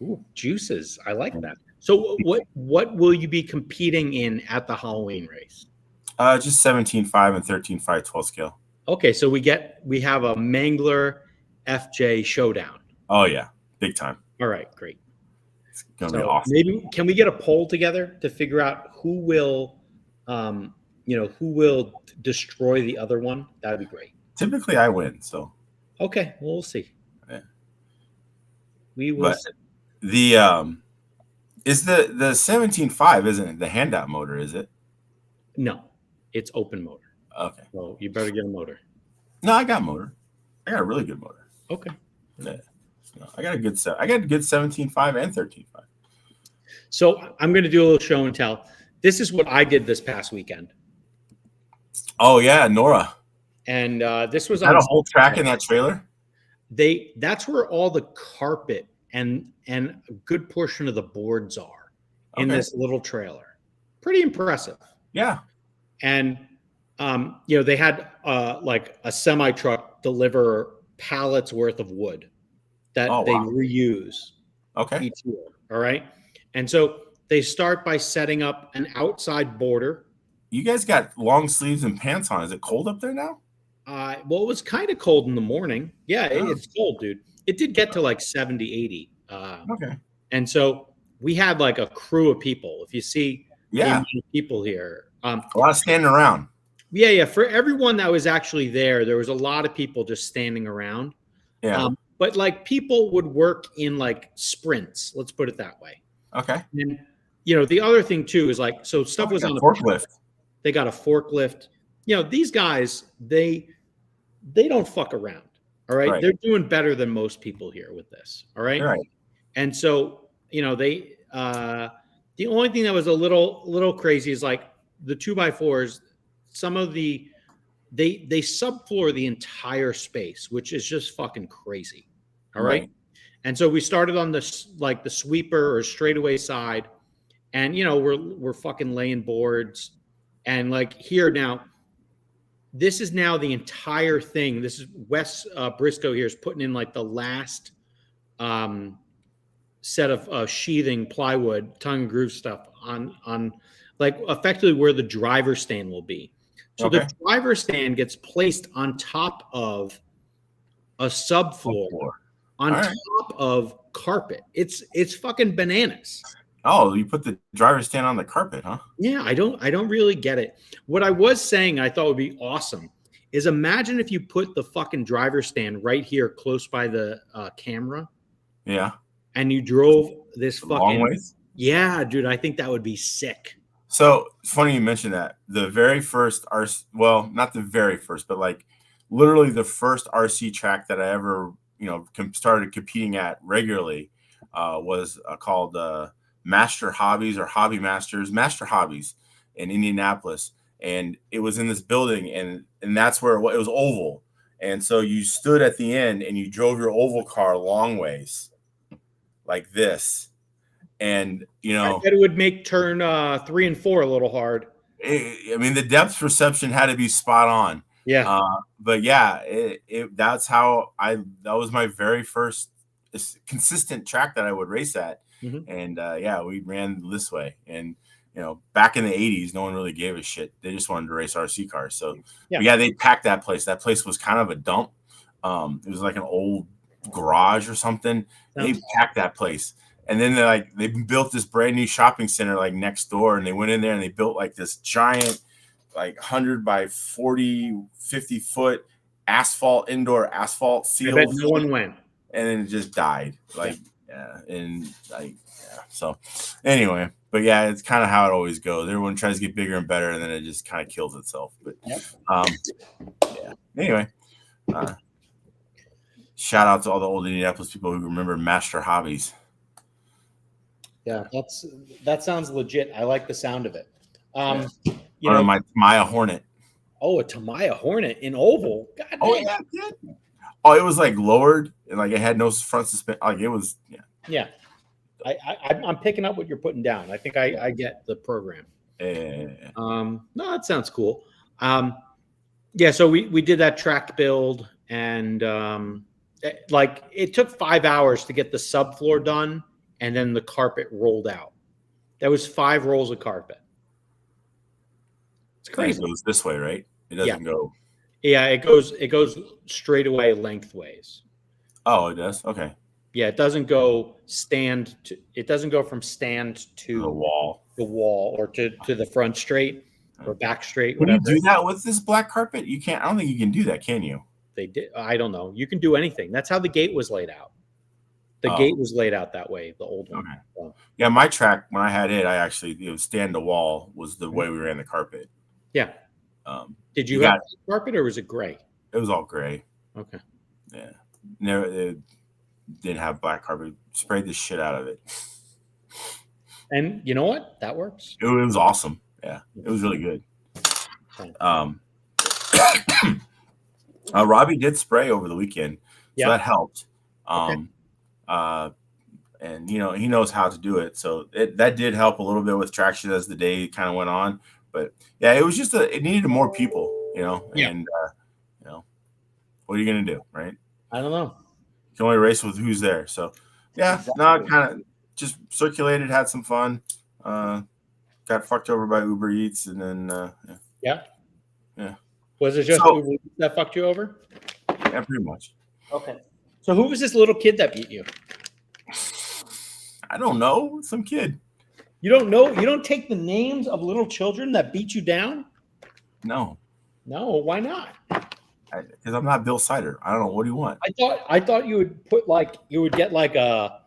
Ooh, juices. I like that. So what will you be competing in at the Halloween race? Just 17.5 and 13.5 12 scale. Okay, so we have a Mangler FJ showdown. Oh yeah, big time. All right, great. It's gonna be awesome. Maybe can we get a poll together to figure out who will destroy the other one? That'd be great. Typically, I win. So okay, well, we'll see. Yeah. We will. See. The is the 17.5 isn't the handout motor, is it? No, it's open motor. Okay. So you better get a motor. No, I got a motor. I got a really good motor. Okay. Yeah. So I got a good 17.5 and 13.5. So I'm going to do a little show and tell. This is what I did this past weekend. Oh yeah, NORA. And this was on a whole track in that trailer. That's where all the carpet and a good portion of the boards are in this little trailer. Pretty impressive. Yeah. And they had like a semi truck deliver pallets worth of wood that they reuse. Okay. Each year. All right. And so they start by setting up an outside border. You guys got long sleeves and pants on. Is it cold up there now? Well, it was kind of cold in the morning. Yeah, it's cold, dude. It did get to like 70, 80. Okay. And so we had like a crew of people. If you see people here. A lot of standing around. Yeah. For everyone that was actually there was a lot of people just standing around. Yeah. But like people would work in like sprints. Let's put it that way. Okay. And the other thing too is like, so stuff was on a forklift. They got a forklift. These guys, they don't fuck around. All right? They're doing better than most people here with this. All right. Right. And so, they the only thing that was a little crazy is like the 2x4s, some of the they subfloor the entire space, which is just fucking crazy. All right. And so we started on this like the sweeper or straightaway side, and we're fucking laying boards, and like here now, this is now the entire thing. This is Wes Briscoe here is putting in like the last set of sheathing plywood, tongue and groove stuff on like effectively where the driver stand will be. So the driver stand gets placed on top of a subfloor, on top of carpet. It's fucking bananas. Oh, you put the driver stand on the carpet, huh? Yeah, I don't really get it. What I was saying I thought would be awesome is imagine if you put the fucking driver stand right here close by the camera. Yeah. And you drove this fucking long ways. Yeah, dude, I think that would be sick. So it's funny you mentioned that. The very first RC, well, not the very first, but like literally the first RC track that I ever, started competing at regularly was called Master Hobbies or Hobby Masters, Master Hobbies in Indianapolis. And it was in this building, and that's where it was oval. And so you stood at the end and you drove your oval car long ways like this. And, I bet it would make turn 3 and 4 a little hard. I mean, the depth perception had to be spot on. Yeah. But yeah, that's how that was my very first consistent track that I would race at. Mm-hmm. And yeah, we ran this way. And, back in the 80s, no one really gave a shit. They just wanted to race RC cars. So yeah, they packed that place. That place was kind of a dump. It was like an old garage or something. They packed that place. And then they built this brand new shopping center like next door, and they went in there and they built like this giant, like 100 by 40, 50 foot indoor asphalt field. I bet no one went. And then it just died. So anyway, but yeah, it's kind of how it always goes. Everyone tries to get bigger and better, and then it just kind of kills itself. But yeah. Anyway, shout out to all the old Indianapolis people who remember Master Hobbies. Yeah, that sounds legit. I like the sound of it. My Tamiya Hornet. Oh, a Tamiya Hornet in oval. God damn. Oh yeah. Oh, it was like lowered and like it had no front suspension. Like it was. Yeah. I'm picking up what you're putting down. I think I get the program. No, that sounds cool. Yeah. So we did that track build, and it took 5 hours to get the subfloor done. And then the carpet rolled out. That was 5 rolls of carpet. It's crazy. It goes this way, right? It doesn't go. Yeah, it goes straight away lengthways. Oh, it does. Okay. Yeah, it doesn't go it doesn't go from stand to the wall or to the front straight or back straight. Can you do that with this black carpet? You can't. I don't think you can do that. Can you? They did. I don't know. You can do anything. That's how the gate was laid out. The gate was laid out that way, the old one. Okay. Yeah, my track, when I had it, I actually, stand to wall was the way we ran the carpet. Yeah. Did you have carpet or was it gray? It was all gray. Okay. Yeah. Never didn't have black carpet. Sprayed the shit out of it. And you know what? That works. It was awesome. Yeah. It was really good. Robbie did spray over the weekend. So that helped. Okay. And he knows how to do it, so that did help a little bit with traction as the day kind of went on. But yeah, it was just it needed more people, and what are you gonna do, right? I don't know. You can only race with who's there. So yeah, exactly. Kind of just circulated, had some fun, got fucked over by Uber Eats, and then yeah. Was it just Uber Eats that fucked you over? Yeah, pretty much. Okay. So who was this little kid that beat you? I don't know. Some kid. You don't know? You don't take the names of little children that beat you down? No. No, why not? Because I'm not Bill Sider. I don't know. What do you want? I thought you would put get like a,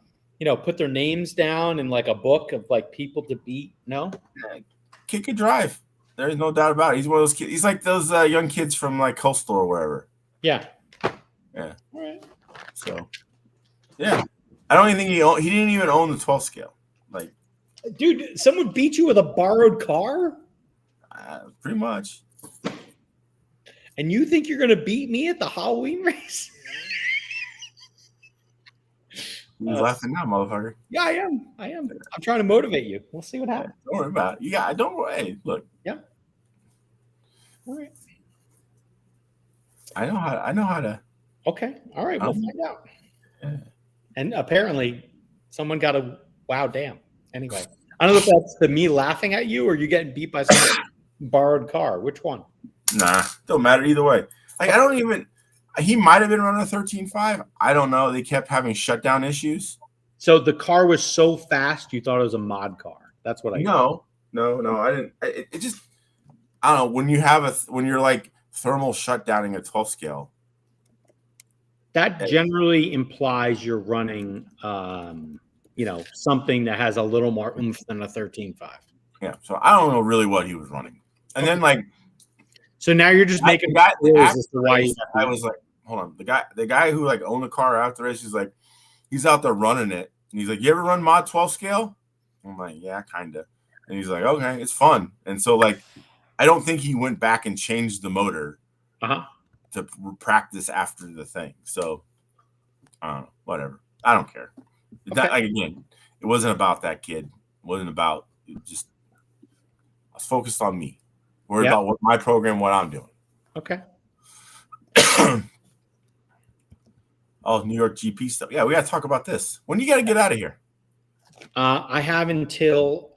put their names down in like a book of like people to beat. No? Kid could drive. There's no doubt about it. He's one of those kids. He's like those young kids from like Coastal or wherever. Yeah. Yeah. All right. So, yeah. I don't even think he didn't even own the 12 scale. Like, dude, someone beat you with a borrowed car? Pretty much. And you think you're going to beat me at the Halloween race? He's laughing now, motherfucker. Yeah, I am. I'm trying to motivate you. We'll see what happens. Don't worry about it. You got. Don't worry. Hey, look. Yeah. All right. I know how to. Okay. All right. We'll find out. Yeah. And apparently, someone got a wow, damn. Anyway, I don't know if that's the me laughing at you or you getting beat by some borrowed car. Which one? Nah, don't matter either way. Like I don't even. He might have been running a 13.5. I don't know. They kept having shutdown issues. So the car was so fast, you thought it was a mod car. That's what I. No. I didn't. It just. I don't know. When you're like thermal shutdowning a 12 scale. That generally implies you're running, something that has a little more oomph than a 13.5. Yeah. So I don't know really what he was running. And then like. So now you're just making. I was like, hold on. The guy who like owned the car after race, he's out there running it. And he's like, you ever run mod 12 scale? I'm like, yeah, kind of. And he's like, okay, it's fun. And so like, I don't think he went back and changed the motor to practice after the thing. So I don't know, whatever. I don't care. Okay. It wasn't about that kid. It wasn't about just. I was focused on me. Worried about what my program, what I'm doing. Okay. Oh, New York GP stuff. Yeah, we got to talk about this. When do you got to get out of here? I have until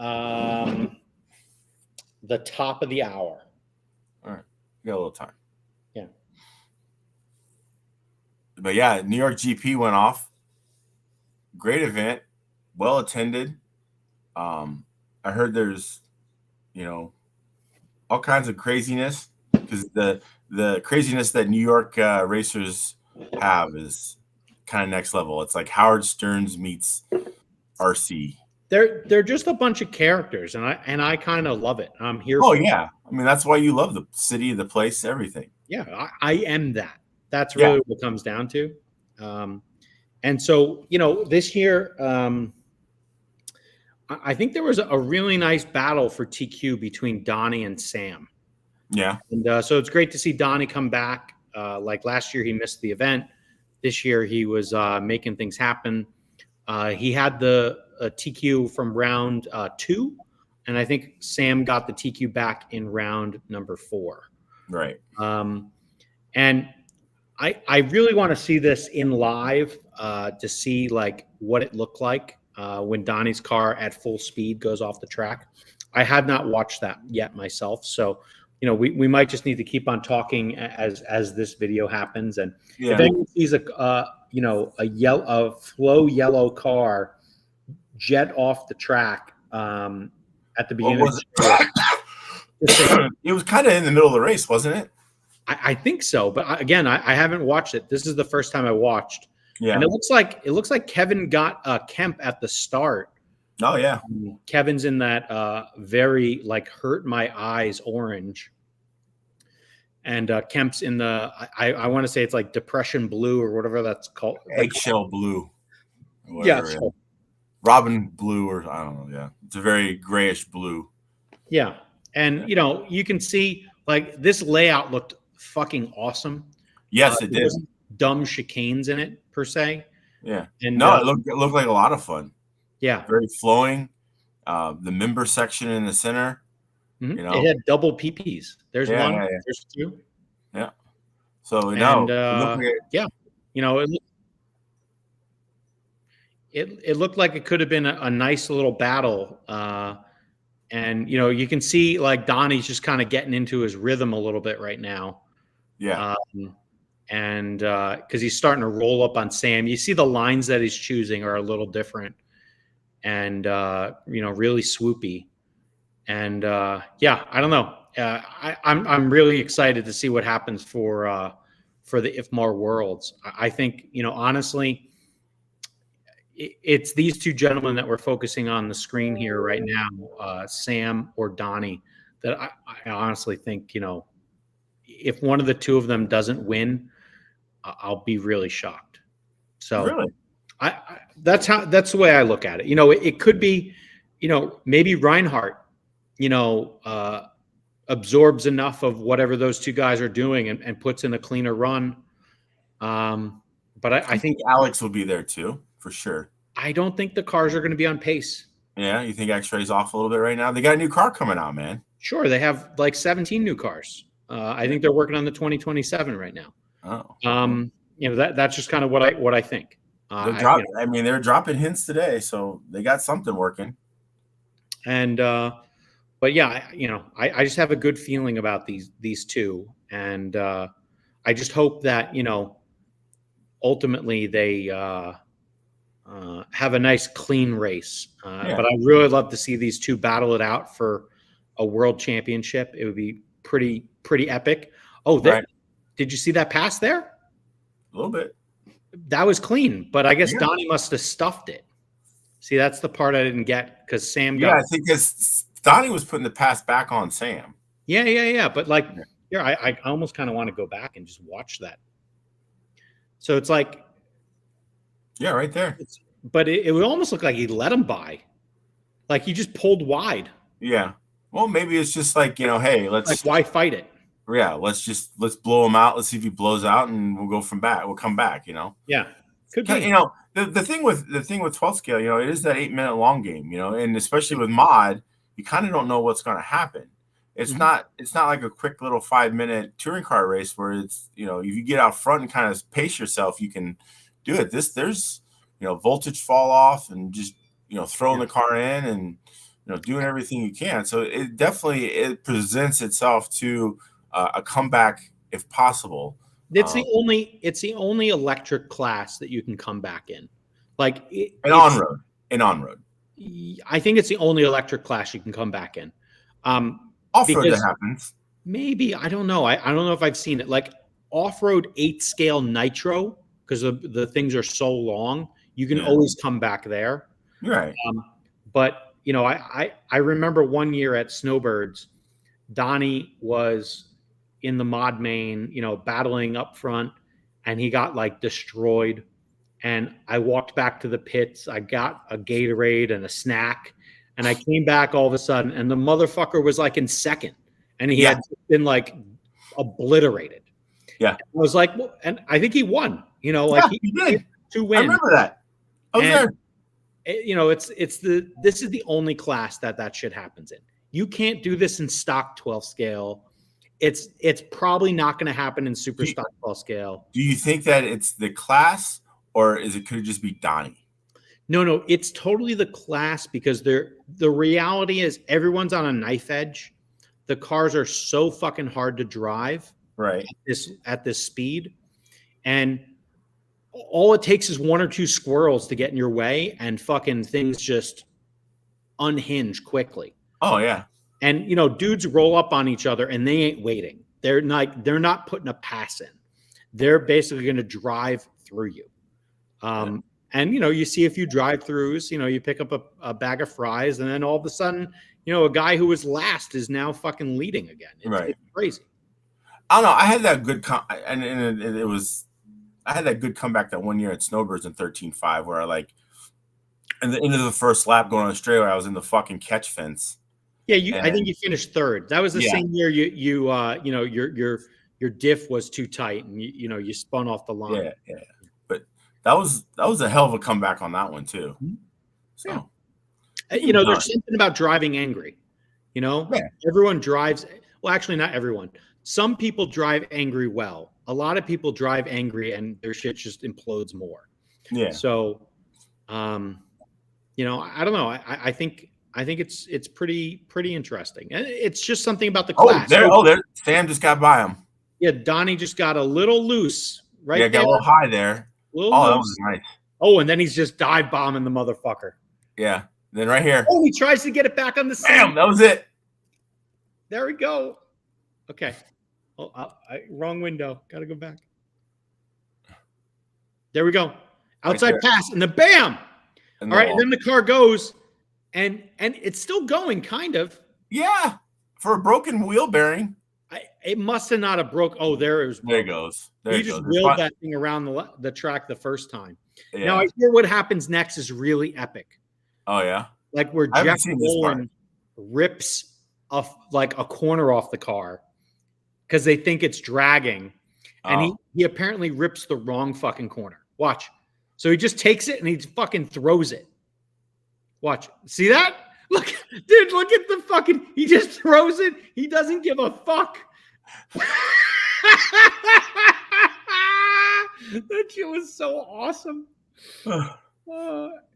the top of the hour. All right. We got a little time. Yeah. But yeah, New York GP went off. Great event. Well attended. I heard there's, all kinds of craziness because the craziness that New York racers have is kind of next level. It's like Howard Stearns meets RC. They're just a bunch of characters, and I kind of love it. I'm here. Oh yeah, I mean that's why you love the city, the place, everything. Yeah, I am that. That's really what it comes down to. And so this year, I think there was a really nice battle for TQ between Donnie and Sam. Yeah. And so it's great to see Donnie come back. Like last year, he missed the event. This year, he was making things happen. He had the TQ from round 2, and I think Sam got the TQ back in round number 4. Right. And I really want to see this in live to see like what it looked like when Donnie's car at full speed goes off the track. I had not watched that yet myself, so we might just need to keep on talking as this video happens. And if anyone sees a flow yellow car jet off the track at the beginning, it was kind of in the middle of the race, wasn't it? I think so, but again, I haven't watched it. This is the first time I watched. Yeah, and it looks like Kevin got Kemp at the start. Oh yeah, Kevin's in that very like hurt my eyes orange, and Kemp's in the I want to say it's like depression blue or whatever that's called, eggshell blue. Yeah, Robin blue or I don't know. Yeah, it's a very grayish blue. Yeah, and you can see like this layout looked fucking awesome. Yes, it did. Dumb chicanes in it per se. Yeah. And it looked like a lot of fun. Yeah. Very flowing. The member section in the center. Mm-hmm. It had double PPs. There's one. Yeah. There's 2. Yeah. So it looked like it could have been a nice little battle. And you can see like Donnie's just kind of getting into his rhythm a little bit right now. Yeah. And because he's starting to roll up on Sam, you see the lines that he's choosing are a little different, and really swoopy. And I don't know. I'm really excited to see what happens for the IFMAR Worlds. I think honestly, it's these 2 gentlemen that we're focusing on the screen here right now, Sam or Donnie, that I honestly think if one of the 2 of them doesn't win, I'll be really shocked. So really? that's the way I look at it. It could be, maybe Reinhardt, absorbs enough of whatever those two guys are doing and puts in a cleaner run. But I think Alex will be there too, for sure. I don't think the cars are going to be on pace. Yeah, you think X-Ray's off a little bit right now? They got a new car coming out, man. Sure, they have like 17 new cars. I think they're working on the 2027 right now. Oh, that's just kind of what I think. They're dropping hints today, so they got something working. And but yeah, I just have a good feeling about these two, and I just hope that ultimately they have a nice clean race. But I really love to see these two battle it out for a world championship. It would be pretty epic. Oh, right. Did you see that pass there? A little bit. That was clean, but I guess Donnie must have stuffed it. See, that's the part I didn't get because Sam got. Yeah, I think Donnie was putting the pass back on Sam. Yeah. But I almost kind of want to go back and just watch that. So it's like, yeah, right there. But it would almost look like he let him by, like he just pulled wide. Yeah. Well, maybe it's just like hey, let's why fight it? Yeah, let's blow him out. Let's see if he blows out, and we'll go from back. We'll come back. Yeah, could be. The thing with 12 scale, it is that 8-minute long game. And especially with mod, you kind of don't know what's going to happen. It's not like a quick little 5-minute touring car race where it's if you get out front and kind of pace yourself, you can do it. There's voltage fall off and just throwing the car in and doing everything you can. So it definitely presents itself to a comeback if possible. It's the only electric class that you can come back in, like on road. I think it's the only electric class you can come back in. Off-road that happens. Maybe, I don't know. I don't know if I've seen it. Like off-road 8-scale nitro, because the things are so long, you can always come back there. Right. But I remember one year at Snowbirds, Donnie was in the mod main, battling up front, and he got like destroyed. And I walked back to the pits. I got a Gatorade and a snack, and I came back all of a sudden, and the motherfucker was like in second, and he had been like obliterated. Yeah. I was like, well, and I think he won. He did 2 wins. I remember that. I was there. This is the only class that shit happens in. You can't do this in stock 12 scale. It's probably not going to happen in super stock 12 scale. Do you think that it's the class, or could it just be Donnie? No, it's totally the class, because the reality is everyone's on a knife edge. The cars are so fucking hard to drive at this speed, and all it takes is 1 or 2 squirrels to get in your way, and fucking things just unhinge quickly. Oh yeah. And dudes roll up on each other, and they ain't waiting. They're not putting a pass in. They're basically going to drive through you. And you see a few drive-throughs. You pick up a bag of fries, and then all of a sudden, a guy who was last is now fucking leading again. It's crazy. I don't know. I had that good I had that good comeback that one year at Snowbirds in 13.5, where I in the end of the first lap going on the straightaway, I was in the fucking catch fence. Yeah, I think you finished third. That was the same year your diff was too tight, and you spun off the line. Yeah. But that was a hell of a comeback on that one too. So there's something about driving angry. Everyone drives. Well, actually, not everyone. Some people drive angry well. A lot of people drive angry, and their shit just implodes more. Yeah. So, I don't know. I think it's pretty interesting, and it's just something about the class. There, Sam just got by him. Yeah, Donnie just got a little loose, right? Yeah, got a little high there. That was nice. Oh, and then he's just dive bombing the motherfucker. Yeah. Then right here. Oh, he tries to get it back on the seat. Damn, that was it. There we go. Okay. Oh, wrong window. Got to go back. There we go. Outside pass, and the bam. All right, and then the car goes. And it's still going, kind of. Yeah, for a broken wheel bearing. It must have not have broke. Oh, there it was. There it goes. He just wheeled that thing around the track the first time. Yeah. Now I hear what happens next is really epic. Oh yeah. Like where Jeff Nolan rips like a corner off the car because they think it's dragging, and he apparently rips the wrong fucking corner. Watch. So he just takes it and he fucking throws it. Watch. See that? Look, dude, look at the fucking, he just throws it. He doesn't give a fuck. That shit was so awesome.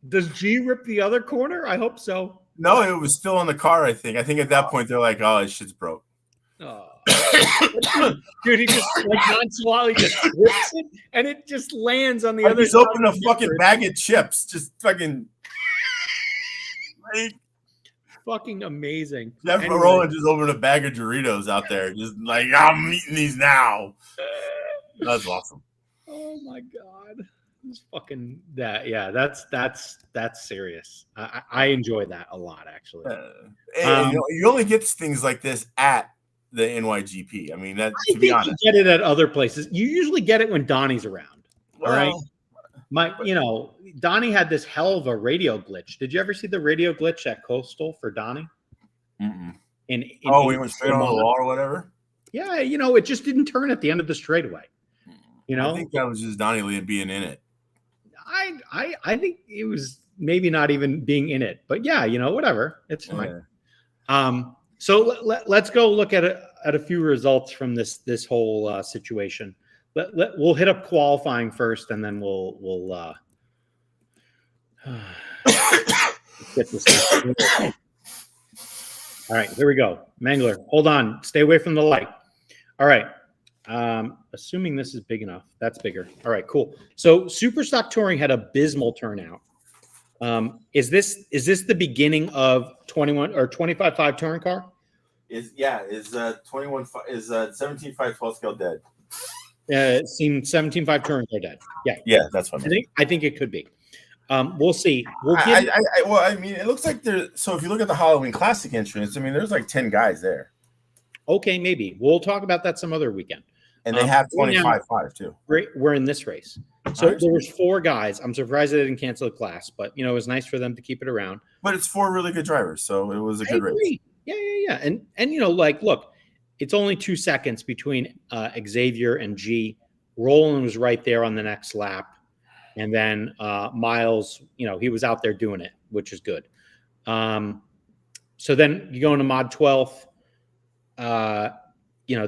Does G rip the other corner? I hope so. No, it was still in the car, I think. I think at that point they're like, oh, this shit's broke. Dude, he just like nonchalantly just rips it and it just lands on the other side. He's opened a fucking bag of chips. Just fucking like, fucking amazing. Jeff Rowland just opened a bag of Doritos out there. Just like, I'm eating these now. That's awesome. Oh my God. It's fucking that. Yeah, that's serious. I enjoy that a lot, actually. You only get things like this at the NYGP. I mean, that to be honest, you get it at other places. You usually get it when Donnie's around. All right. Donnie had this hell of a radio glitch. Did you ever see the radio glitch at Coastal for Donnie? We went straight on the wall or whatever. Yeah, it just didn't turn at the end of the straightaway. I think that was just Donnie being in it. I think it was maybe not even being in it, but yeah, whatever. It's fine. Yeah. So let's go look at a few results from this whole situation. We'll hit up qualifying first, and then we'll get this. All right, here we go. Mangler, hold on. Stay away from the light. All right. Assuming this is big enough. That's bigger. All right, cool. So Superstock Touring had abysmal turnout. Is this the beginning of 21 or 25.5 touring car? Is 17.5 scale dead? It seemed 17.5 touring car dead. Yeah, that's what I think it could be. We'll see. I mean, it looks like there's. So if you look at the Halloween Classic entrance, I mean, there's like 10 guys there. Okay, maybe we'll talk about that some other weekend. And they have 25.5 too. We're in this race, so there was 4 guys. I'm surprised they didn't cancel the class, but it was nice for them to keep it around. But it's 4 really good drivers, so it was a good race. Yeah. And look, it's only 2 seconds between Xavier and G. Roland was right there on the next lap, and then Miles, he was out there doing it, which is good. So then you go into Mod 12.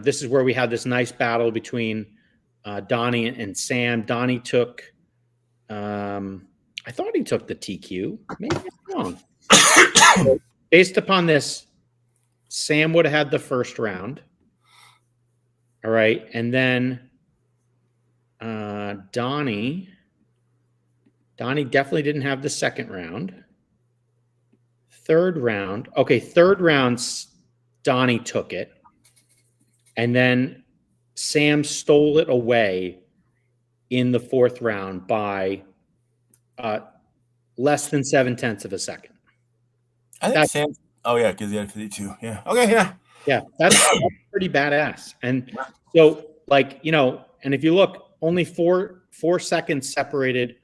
This is where we had this nice battle between Donnie and Sam. Donnie took, I thought he took the TQ. Maybe I'm wrong. Based upon this, Sam would have had the first round. All right. And then Donnie definitely didn't have the second round. Third round, Donnie took it. And then Sam stole it away in the 4th round by less than 0.7 of a second. I think Sam. Oh yeah, because he had 52. Yeah. Okay. Yeah. Yeah, that's pretty badass. And so, and if you look, only 4 seconds separated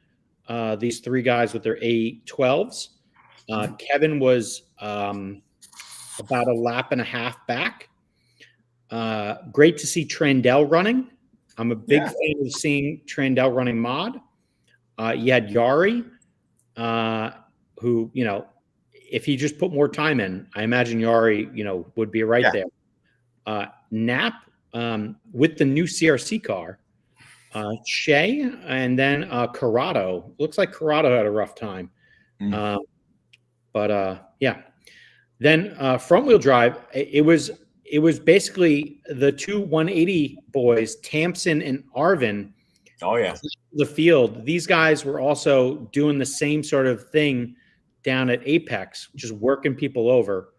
these 3 guys with their A12s. Kevin was about a lap and a half back. Great to see Trandell running. I'm a big fan of seeing Trandell running mod. You had Yari, who, if he just put more time in, I imagine Yari, would be right there. Knapp, with the new CRC car, Shea, and then Corrado. Looks like Corrado had a rough time. Then front wheel drive, it was basically the 2 180 boys, Tamsin and Arvin. Oh yeah, the field. These guys were also doing the same sort of thing down at Apex, just working people over.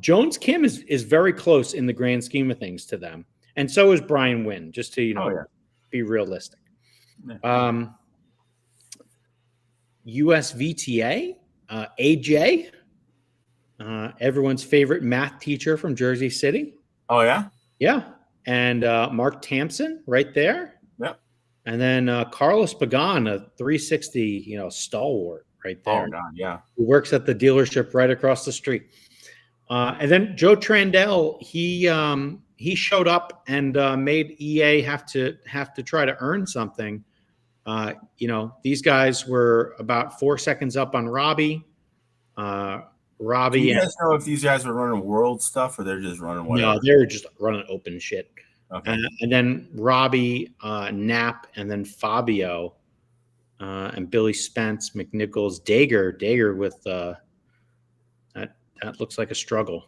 Jones Kim is very close in the grand scheme of things to them, and so is Brian Wynn. Just to be realistic. USVTA, AJ. Everyone's favorite math teacher from Jersey City. Oh, yeah? Yeah. And Mark Tampson right there. Yep. And then Carlos Pagan, a 360, stalwart right there. Oh, God, yeah. Who works at the dealership right across the street. And then Joe Trandell, he showed up and made EA have to try to earn something. These guys were about 4 seconds up on Robbie. Do you guys know if these guys were running world stuff or they're just running whatever? No, they were just running open shit. Okay. And then Robbie, Knapp, and then Fabio, and Billy Spence, McNichols, Dager with that looks like a struggle.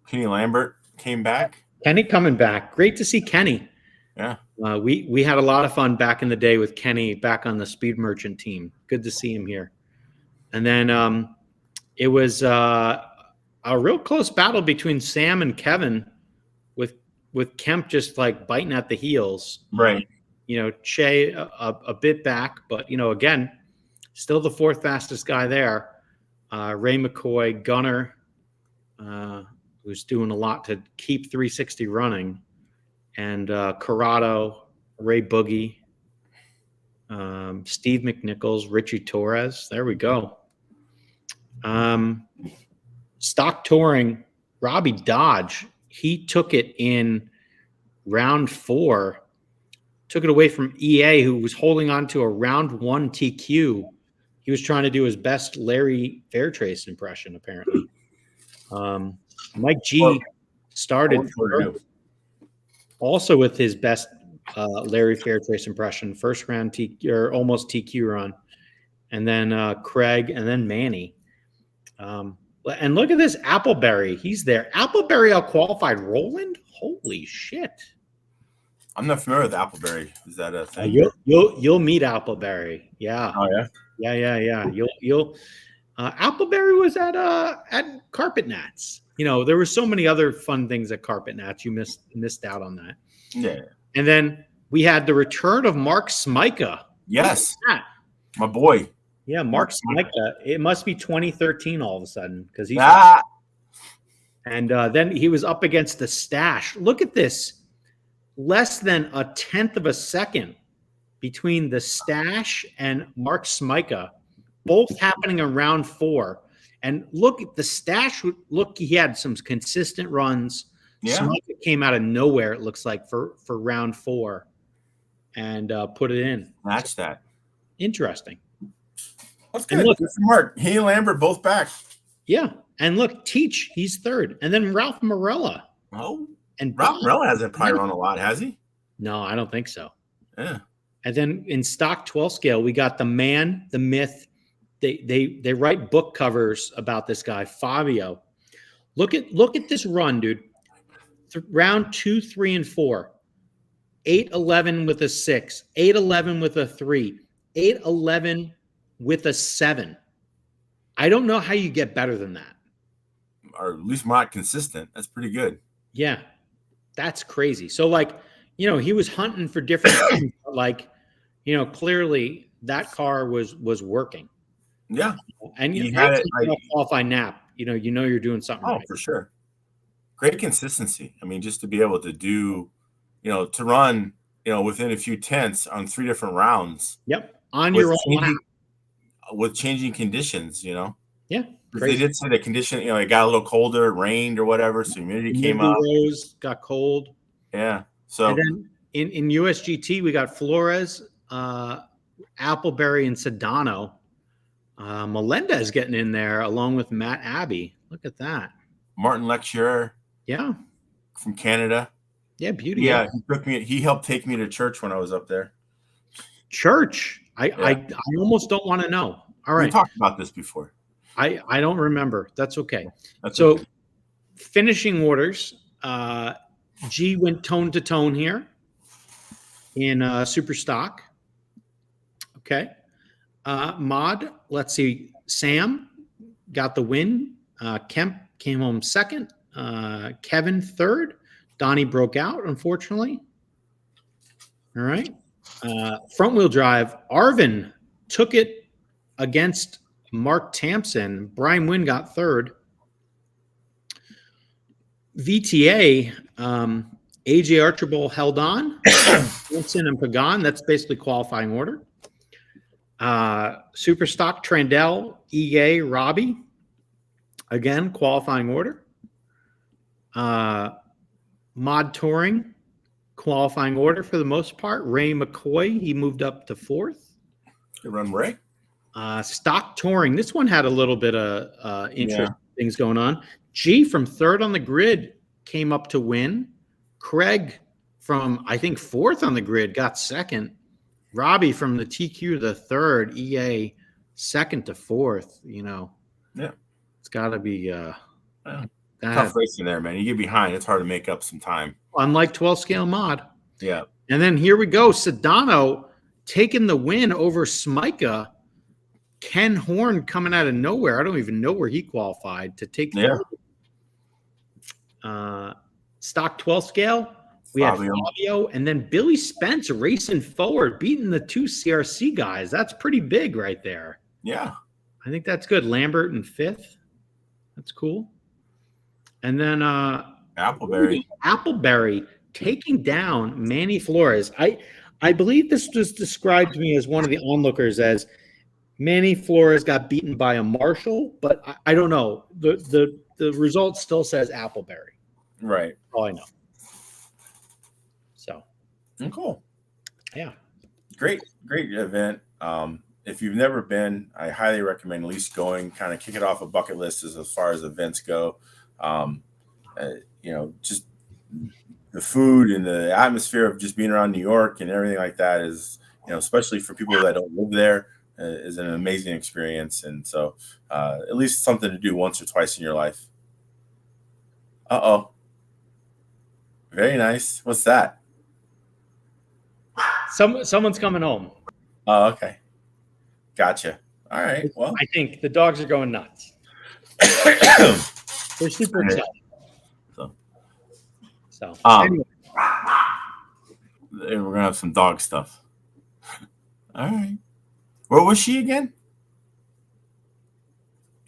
Kenny Lambert came back. Kenny coming back. Great to see Kenny. Yeah. We had a lot of fun back in the day with Kenny back on the Speed Merchant team. Good to see him here. And then it was a real close battle between Sam and Kevin, with Kemp just like biting at the heels. Right. Che a bit back, but again, still the fourth fastest guy there. Ray McCoy, Gunner, who's doing a lot to keep 360 running, and Corrado, Ray Boogie, Steve McNichols, Richie Torres. There we go. Stock touring, Robbie Dodge. He took it in round 4, took it away from EA, who was holding on to a round 1 TQ. He was trying to do his best Larry Fairtrace impression, apparently. Mike G started also with his best Larry Fairtrace impression, first round or almost TQ run, and then Craig, and then Manny. And look at this Appleberry. He's there. Appleberry out-qualified Roland? Holy shit. I'm not familiar with Appleberry. Is that a thing? You'll meet Appleberry. Yeah. Oh yeah. Yeah. You'll Appleberry was at Carpet Nats. There were so many other fun things at Carpet Nats. You missed out on that. Yeah. And then we had the return of Mark Smyka. Yes. My boy. Yeah, Mark Smyka. It must be 2013 all of a sudden, because he's and then he was up against the Stash. Look at this. Less than a tenth of a second between the Stash and Mark Smyka, both happening in round 4. And look at the Stash. Look, he had some consistent runs. Yeah. Smyka came out of nowhere, it looks like, for round 4 and put it in. Match that. Interesting. That's good. Look, Mark. He and Lambert both back. Yeah. And look, Teach, he's 3rd. And then Ralph Morella. Oh. And Ralph Morella hasn't probably run a lot, has he? No, I don't think so. Yeah. And then in stock 12 scale, we got the man, the myth. They write book covers about this guy, Fabio. Look at this run, dude. Round 2, 3, and 4. 8-11 with a 6, 8-11 with a 3, 8-11 with a 7. I don't know how you get better than that. Or at least not consistent. That's pretty good. Yeah. That's crazy. So he was hunting for different things, but clearly that car was working. Yeah. And you had it qualify Knapp. You're doing something right. For sure. Great consistency. I mean, just to be able to do, to run, within a few tenths on 3 different rounds. Yep. On your own lap. With changing conditions, Yeah. They did say the condition, it got a little colder, it rained or whatever, so humidity came up. Rose, got cold. Yeah. So and then in USGT, we got Flores, Appleberry, and Sedano. Melendez getting in there along with Matt Abbey. Look at that. Martin Lecturer. Yeah. From Canada. Yeah, beauty. Yeah, he helped take me to church when I was up there. Church? I almost don't want to know. All right. We talked about this before. I don't remember. That's okay. Okay. Finishing orders. G went tone to tone here in super stock. Okay. Mod, let's see. Sam got the win. Kemp came home 2nd. Kevin 3rd. Donnie broke out, unfortunately. All right. Front wheel drive. Arvin took it against Mark Tampson. Brian Wynn got 3rd. VTA, AJ Archibald held on. Wilson and Pagan, that's basically qualifying order. Super stock, Trandell, EA, Robbie. Again, qualifying order. Mod Touring, qualifying order for the most part. Ray McCoy, he moved up to 4th. Good run, Ray. Stock Touring, this one had a little bit of interesting things going on. G from 3rd on the grid came up to win. Craig from, I think, 4th on the grid got 2nd. Robbie from the TQ the 3rd, EA 2nd to 4th. It's got to be tough racing there, man. You get behind, it's hard to make up some time. Unlike 12 scale mod. Yeah. And then here we go. Sedano taking the win over Smika. Ken Horn coming out of nowhere. I don't even know where he qualified to take the stock 12 scale. We had Fabio and then Billy Spence racing forward, beating the 2 CRC guys. That's pretty big right there. Yeah. I think that's good. Lambert in 5th. That's cool. And then Appleberry taking down Manny Flores. I believe this was described to me as one of the onlookers as Manny Flores got beaten by a Marshall, but I don't know. The result still says Appleberry. Right. All I know. So. Cool. Yeah. Great event. If you've never been, I highly recommend at least going, kind of kick it off a bucket list as far as events go. Just the food and the atmosphere of just being around New York and everything like that is, especially for people that don't live there, is an amazing experience. And so at least something to do once or twice in your life. Uh-oh. Very nice. What's that? Someone's coming home. Oh, okay. Gotcha. All right. Well, I think the dogs are going nuts. They're super excited. So anyway. We're gonna have some dog stuff. All right. Where was she again?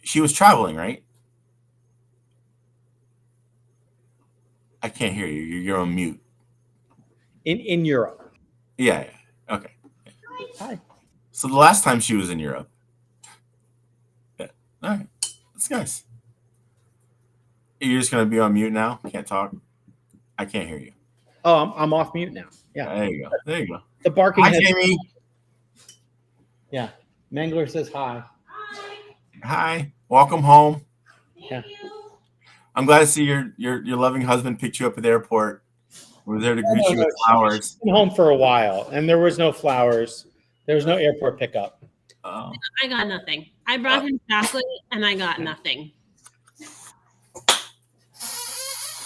She was traveling, right? I can't hear you. You're on mute. In Europe. Yeah. Okay. Hi. So the last time she was in Europe. Yeah. All right. That's nice. You're just gonna be on mute now? Can't talk? I can't hear you. Oh, I'm off mute now. Yeah. There you go. The barking. Hi, Jamie. Yeah. Mangler says hi. Hi. Welcome home. Yeah. I'm glad to see your loving husband picked you up at the airport. We're there to greet you with flowers. She's been home for a while, and there was no flowers. There was no airport pickup. Oh. I got nothing. I brought him chocolate, and I got nothing.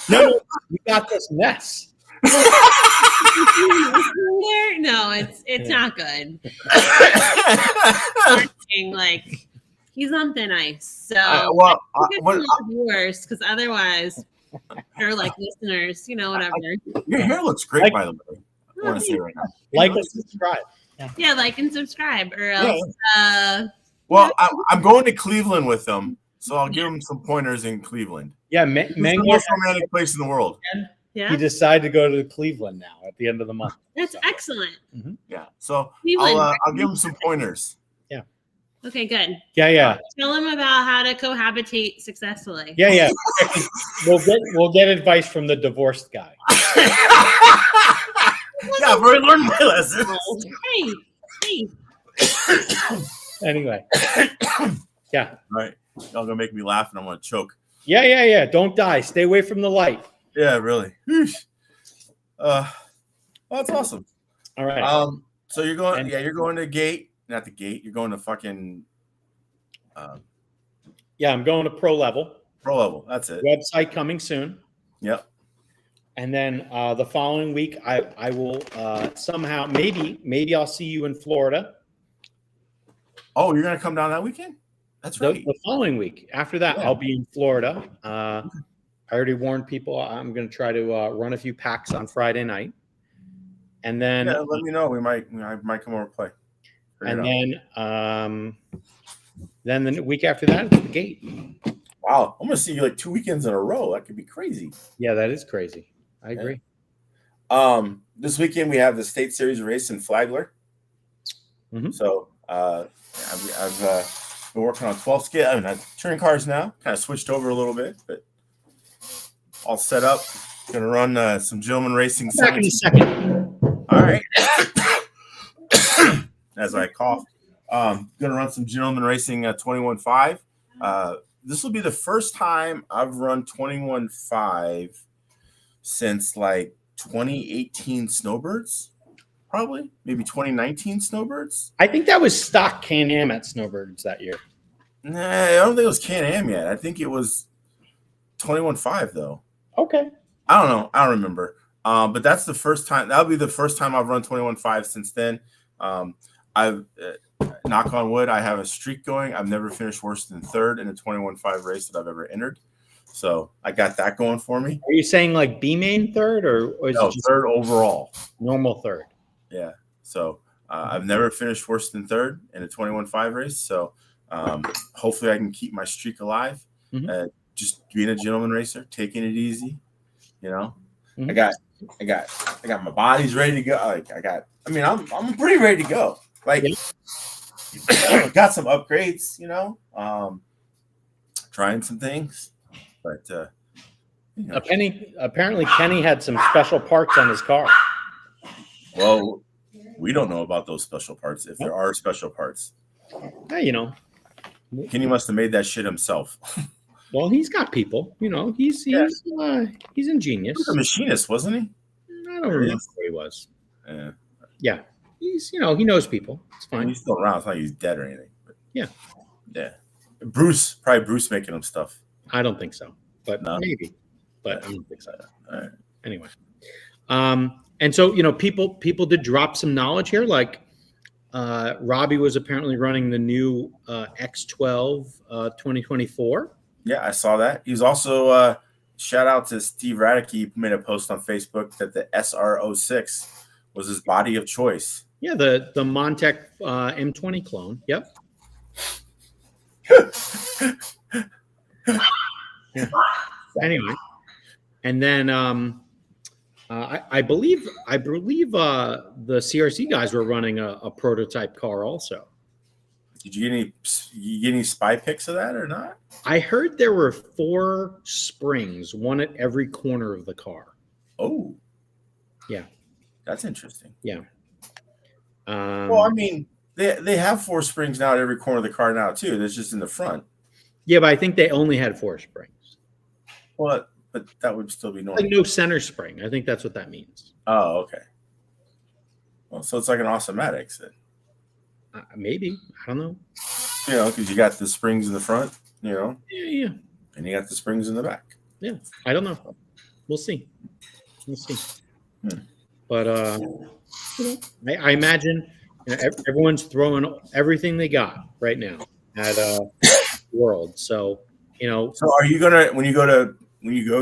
No, you got this mess. No, it's not good. Like he's on thin ice, so worse because otherwise, or like listeners, whatever. Your hair looks great, by the way. I want to say right now. Like and subscribe. Yeah, like and subscribe, or else. Well, I'm going to Cleveland with them, so I'll give them some pointers in Cleveland. Yeah, It's the most romantic place in the world. Yeah. He decided to go to Cleveland now at the end of the month. That's excellent. Mm-hmm. Yeah, so Cleveland. I'll give him some pointers. Yeah. Okay, good. Yeah. Tell him about how to cohabitate successfully. Yeah. We'll get advice from the divorced guy. Yeah, I've already learned my lesson. Hey. Anyway. Yeah. All right. Y'all gonna make me laugh and I'm gonna choke. Yeah. Don't die. Stay away from the light. Yeah, really. Well, that's awesome. All right. So you're going, you're going to gate, not the gate. You're going to fucking. Yeah, I'm going to pro level. Pro level. That's it. Website coming soon. Yep. And then the following week, I will somehow maybe I'll see you in Florida. Oh, you're gonna come down that weekend? That's right. The following week. After that, I'll be in Florida. I already warned people I'm going to try to run a few packs on Friday night, and then let me know. I might come over and play. Then the week after that, it's the gate. Wow, I'm going to see you like 2 weekends in a row. That could be crazy. Yeah, that is crazy. I agree. This weekend we have the State Series race in Flagler. Mm-hmm. So I've been working on 12 scale. I mean, I'm touring cars now. Kind of switched over a little bit, but all set up. Gonna run some Gentleman Racing. Back in a second. All right. As I cough, gonna run some Gentleman Racing 21.5. This will be the first time I've run 21.5 since like 2018 Snowbirds, probably maybe 2019 Snowbirds. I think that was stock Can-Am at Snowbirds that year. Nah, I don't think it was Can-Am yet. I think it was 21.5 though. Okay. I don't know. I don't remember. But that's the first time. That'll be the first time I've run 21.5 since then. I've knock on wood, I have a streak going. I've never finished worse than third in a 21.5 race that I've ever entered. So I got that going for me. Are you saying like B main third or is No, it just third overall? normal third? Yeah. So I've never finished worse than third in a 21.5 race. So hopefully I can keep my streak alive. Just being a gentleman racer, taking it easy. You know, I got my body's ready to go. I'm pretty ready to go. Like, got some upgrades, you know, trying some things, but you know. Apparently Kenny had some special parts on his car. Well, we don't know about those special parts, if there are special parts. Yeah, you know, Kenny must have made that shit himself. well, he's got people, you know, he's ingenious. He was a machinist, wasn't he? I don't remember who he was. Yeah. He's, you know, he knows people. It's fine. He's still around. It's not like he's dead or anything. But yeah. Probably Bruce making him stuff. I don't think so, but No. maybe. But I don't think so. All right. Anyway, and so you know, people did drop some knowledge here. Like Robbie was apparently running the new X12 2024. Yeah, I saw that. He was also shout out to Steve Radicke. He made a post on Facebook that the SR06 was his body of choice. Yeah, the Mon-Tech M20 clone. Yep. Yeah. Anyway, and then I believe the CRC guys were running a prototype car also. Did you get any spy pics of that or not? I heard there were 4 springs, one at every corner of the car. Oh, yeah, that's interesting. Yeah. Well, I mean, they have 4 springs now at every corner of the car now too. That's just in the front. Yeah, but I think they only had 4 springs. Well, but that would still be normal. Like no center spring. I think that's what that means. Oh, okay. Well, so it's like an automatic then. Maybe. I don't know. You know, because you got the springs in the front, you know. Yeah. And you got the springs in the back. Yeah. I don't know. We'll see. But you know, I imagine, you know, everyone's throwing everything they got right now at World. So, you know. So are you gonna when you go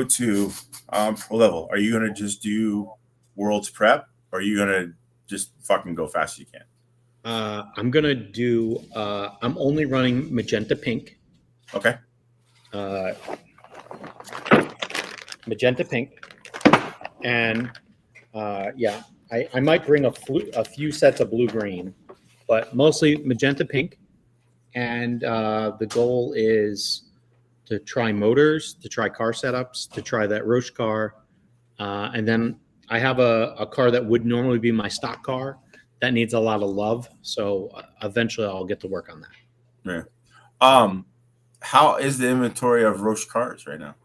to pro level, are you gonna just do World's prep, or are you gonna just fucking go fast as you can? I'm gonna do. I'm only running magenta pink. Okay. Magenta pink, and yeah, I might bring a few sets of blue green, but mostly magenta pink. And the goal is to try motors, to try car setups, to try that Roche car, and then I have a car that would normally be my stock car that needs a lot of love. So eventually I'll get to work on that. Yeah. How is the inventory of Roche cars right now?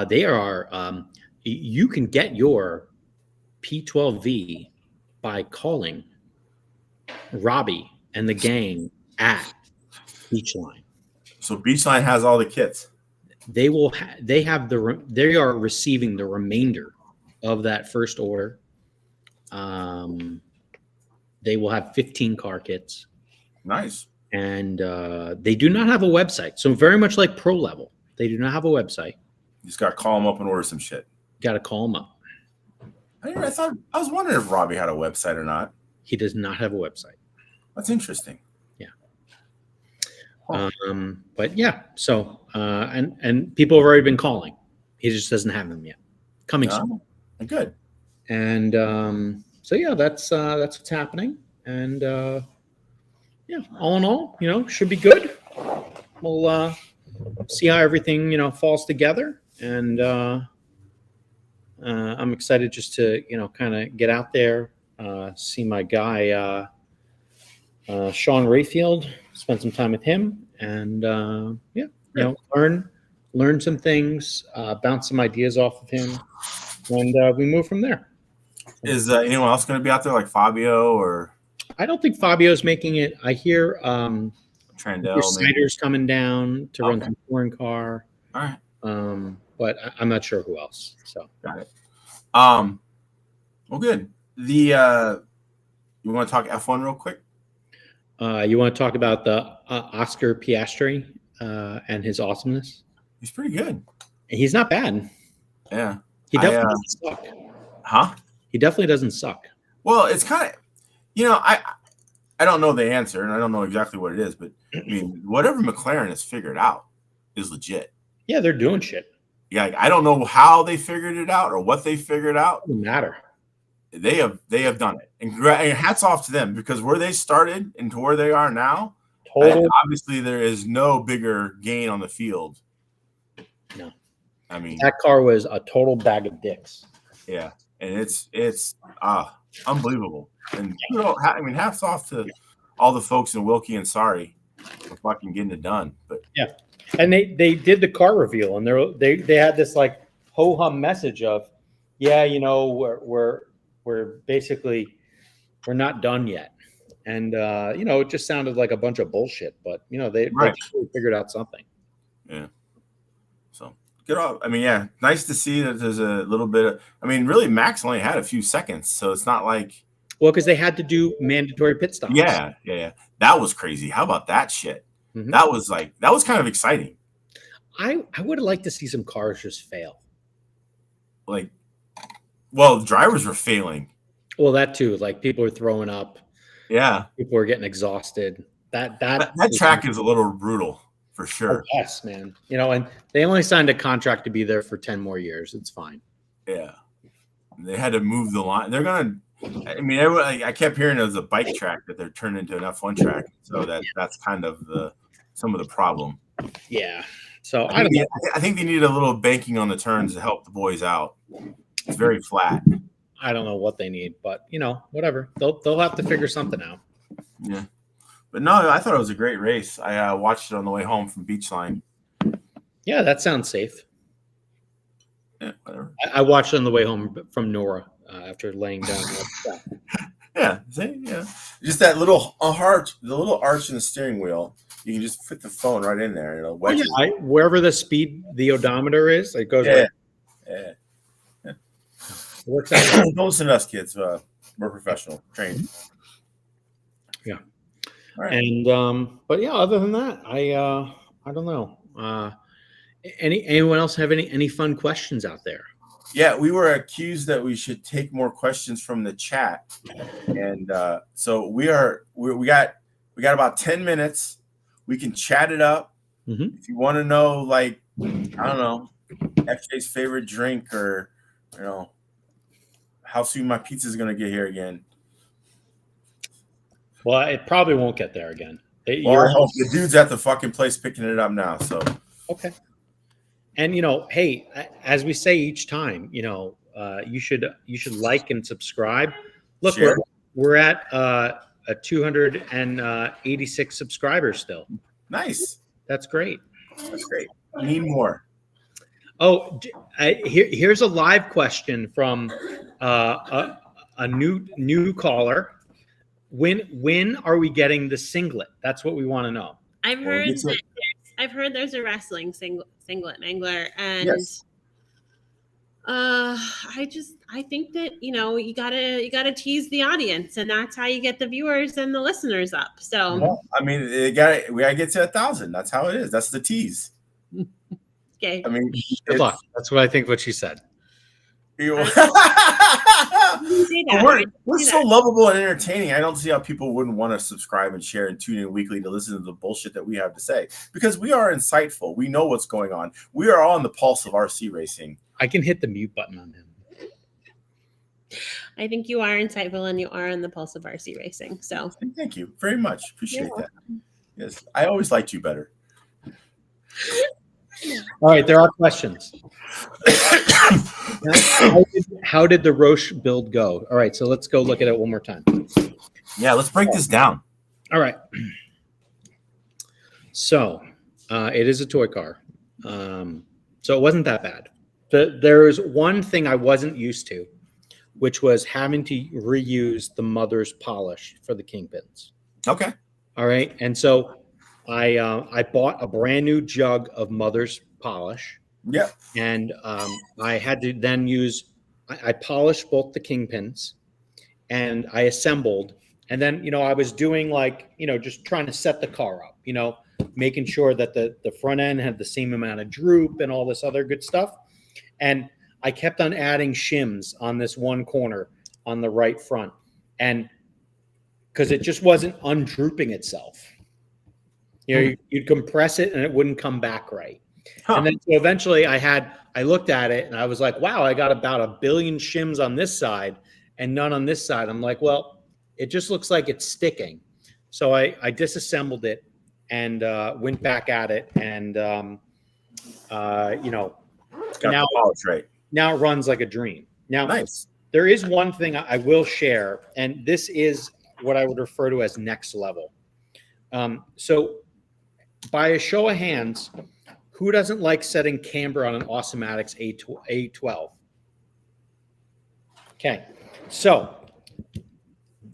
They are, you can get your P12V by calling Robbie and the gang at Beachline. So Beachline has all the kits. They are receiving the remainder of that first order. They will have 15 car kits. Nice. And they do not have a website. So very much like pro level, they do not have a website. You just got to call them up and order some shit. Got to call them up. I was wondering if Robbie had a website or not. He does not have a website. That's interesting. Yeah. But yeah, so and people have already been calling. He just doesn't have them yet. Coming soon. Good. And so yeah, that's what's happening. And yeah, all in all, you know, should be good. We'll see how everything, you know, falls together. and I'm excited just to kind of get out there, see my guy Sean Rayfield, spend some time with him, and learn some things, bounce some ideas off of him, and we move from there. Is anyone else going to be out there, like Fabio or? I don't think Fabio's making it. I hear Trandell, Snyder's coming down to run some touring car. All right. But I'm not sure who else. So got it. Well, good. You want to talk F1 real quick? You want to talk about the Oscar Piastri and his awesomeness? He's pretty good. He's not bad. Yeah. He definitely doesn't suck. Huh? He definitely doesn't suck. Well, it's kind of, I don't know the answer, and I don't know exactly what it is, but I mean, whatever McLaren has figured out is legit. Yeah, they're doing shit. Yeah, I don't know how they figured it out or what they figured out. It doesn't matter. They have done it, and hats off to them, because where they started and to where they are now, obviously there is no bigger gain on the field. No, I mean that car was a total bag of dicks. Yeah, and it's unbelievable. And hats off to all the folks in Wilkie and Sorry for fucking getting it done. But yeah, and they did the car reveal, and they had this like ho hum message of, we're basically we're not done yet, and it just sounded like a bunch of bullshit, but they figured out something. Yeah. So good off. I mean, yeah, nice to see that there's a little bit of. I mean, really, Max only had a few seconds, so it's not like. Well, because they had to do mandatory pit stops. Yeah. That was crazy. How about that shit? Mm-hmm. That was kind of exciting. I would have liked to see some cars just fail. Well, drivers were failing. Well, that too. Like people were throwing up. Yeah. People were getting exhausted. That track is a little brutal for sure. Oh, yes, man. And they only signed a contract to be there for 10 more years. It's fine. Yeah. They had to move the line. They're going to. I mean, I kept hearing it was a bike track that they're turning into an F1 track, so that's kind of some of the problem. Yeah. So I think they need a little banking on the turns to help the boys out. It's very flat. I don't know what they need, but whatever. They'll have to figure something out. Yeah. But no, I thought it was a great race. I watched it on the way home from Beachline. Yeah, that sounds safe. Yeah, whatever. I watched it on the way home from NORA. After laying down. Yeah, just that little arch, the little arch in the steering wheel. You can just fit the phone right in there. Wherever the speed, the odometer is, it goes. Yeah. It works out. Don't listen to us, kids. We're professional, trained. Yeah. All right. And but yeah, other than that, I don't know. Anyone else have any fun questions out there? Yeah, we were accused that we should take more questions from the chat, and so we got about 10 minutes. We can chat it up. Mm-hmm. If you want to know, like, I don't know, FJ's favorite drink, or how soon my pizza is going to get here again. Well, it probably won't get there again. I hope the dude's at the fucking place picking it up now. So okay. And hey, as we say each time, you should like and subscribe. Look, we're at a 286 subscribers still. Nice. That's great. We need more. Oh, here's a live question from a new caller. When are we getting the singlet? That's what we want to know. I've heard there's a wrestling singlet Mangler, and yes. I think that you gotta tease the audience, and that's how you get the viewers and the listeners up. So well, I mean, we gotta get to 1,000. That's how it is. That's the tease. Okay. I mean, good luck. That's what I think. What she said. We're so lovable and entertaining. I don't see how people wouldn't want to subscribe and share and tune in weekly to listen to the bullshit that we have to say, because we are insightful. We know what's going on. We are on the pulse of RC racing. I can hit the mute button on him. I think you are insightful and you are on the pulse of RC racing. So thank you very much. Appreciate that. Yes, I always liked you better. All right, there are questions. How did the Roche build go? All right, so let's go look at it one more time. Yeah, let's break this down. All right. So it is a toy car. So it wasn't that bad. There is one thing I wasn't used to, which was having to reuse the mother's polish for the kingpins. Okay. All right. And so I bought a brand new jug of mother's polish. Yeah. And I had to then I polished both the kingpins and I assembled. And then, I was doing just trying to set the car up, making sure that the front end had the same amount of droop and all this other good stuff. And I kept on adding shims on this one corner on the right front. And because it just wasn't undrooping itself. You'd compress it and it wouldn't come back right. Huh. And then so eventually I looked at it and I was like, wow, I got about 1 billion shims on this side and none on this side. I'm like, well, it just looks like it's sticking. So I disassembled it and went back at it. And, now, polish, right. Now it runs like a dream. Now, nice. There is one thing I will share, and this is what I would refer to as next level. So by a show of hands, who doesn't like setting camber on an Automatics A12? Okay, so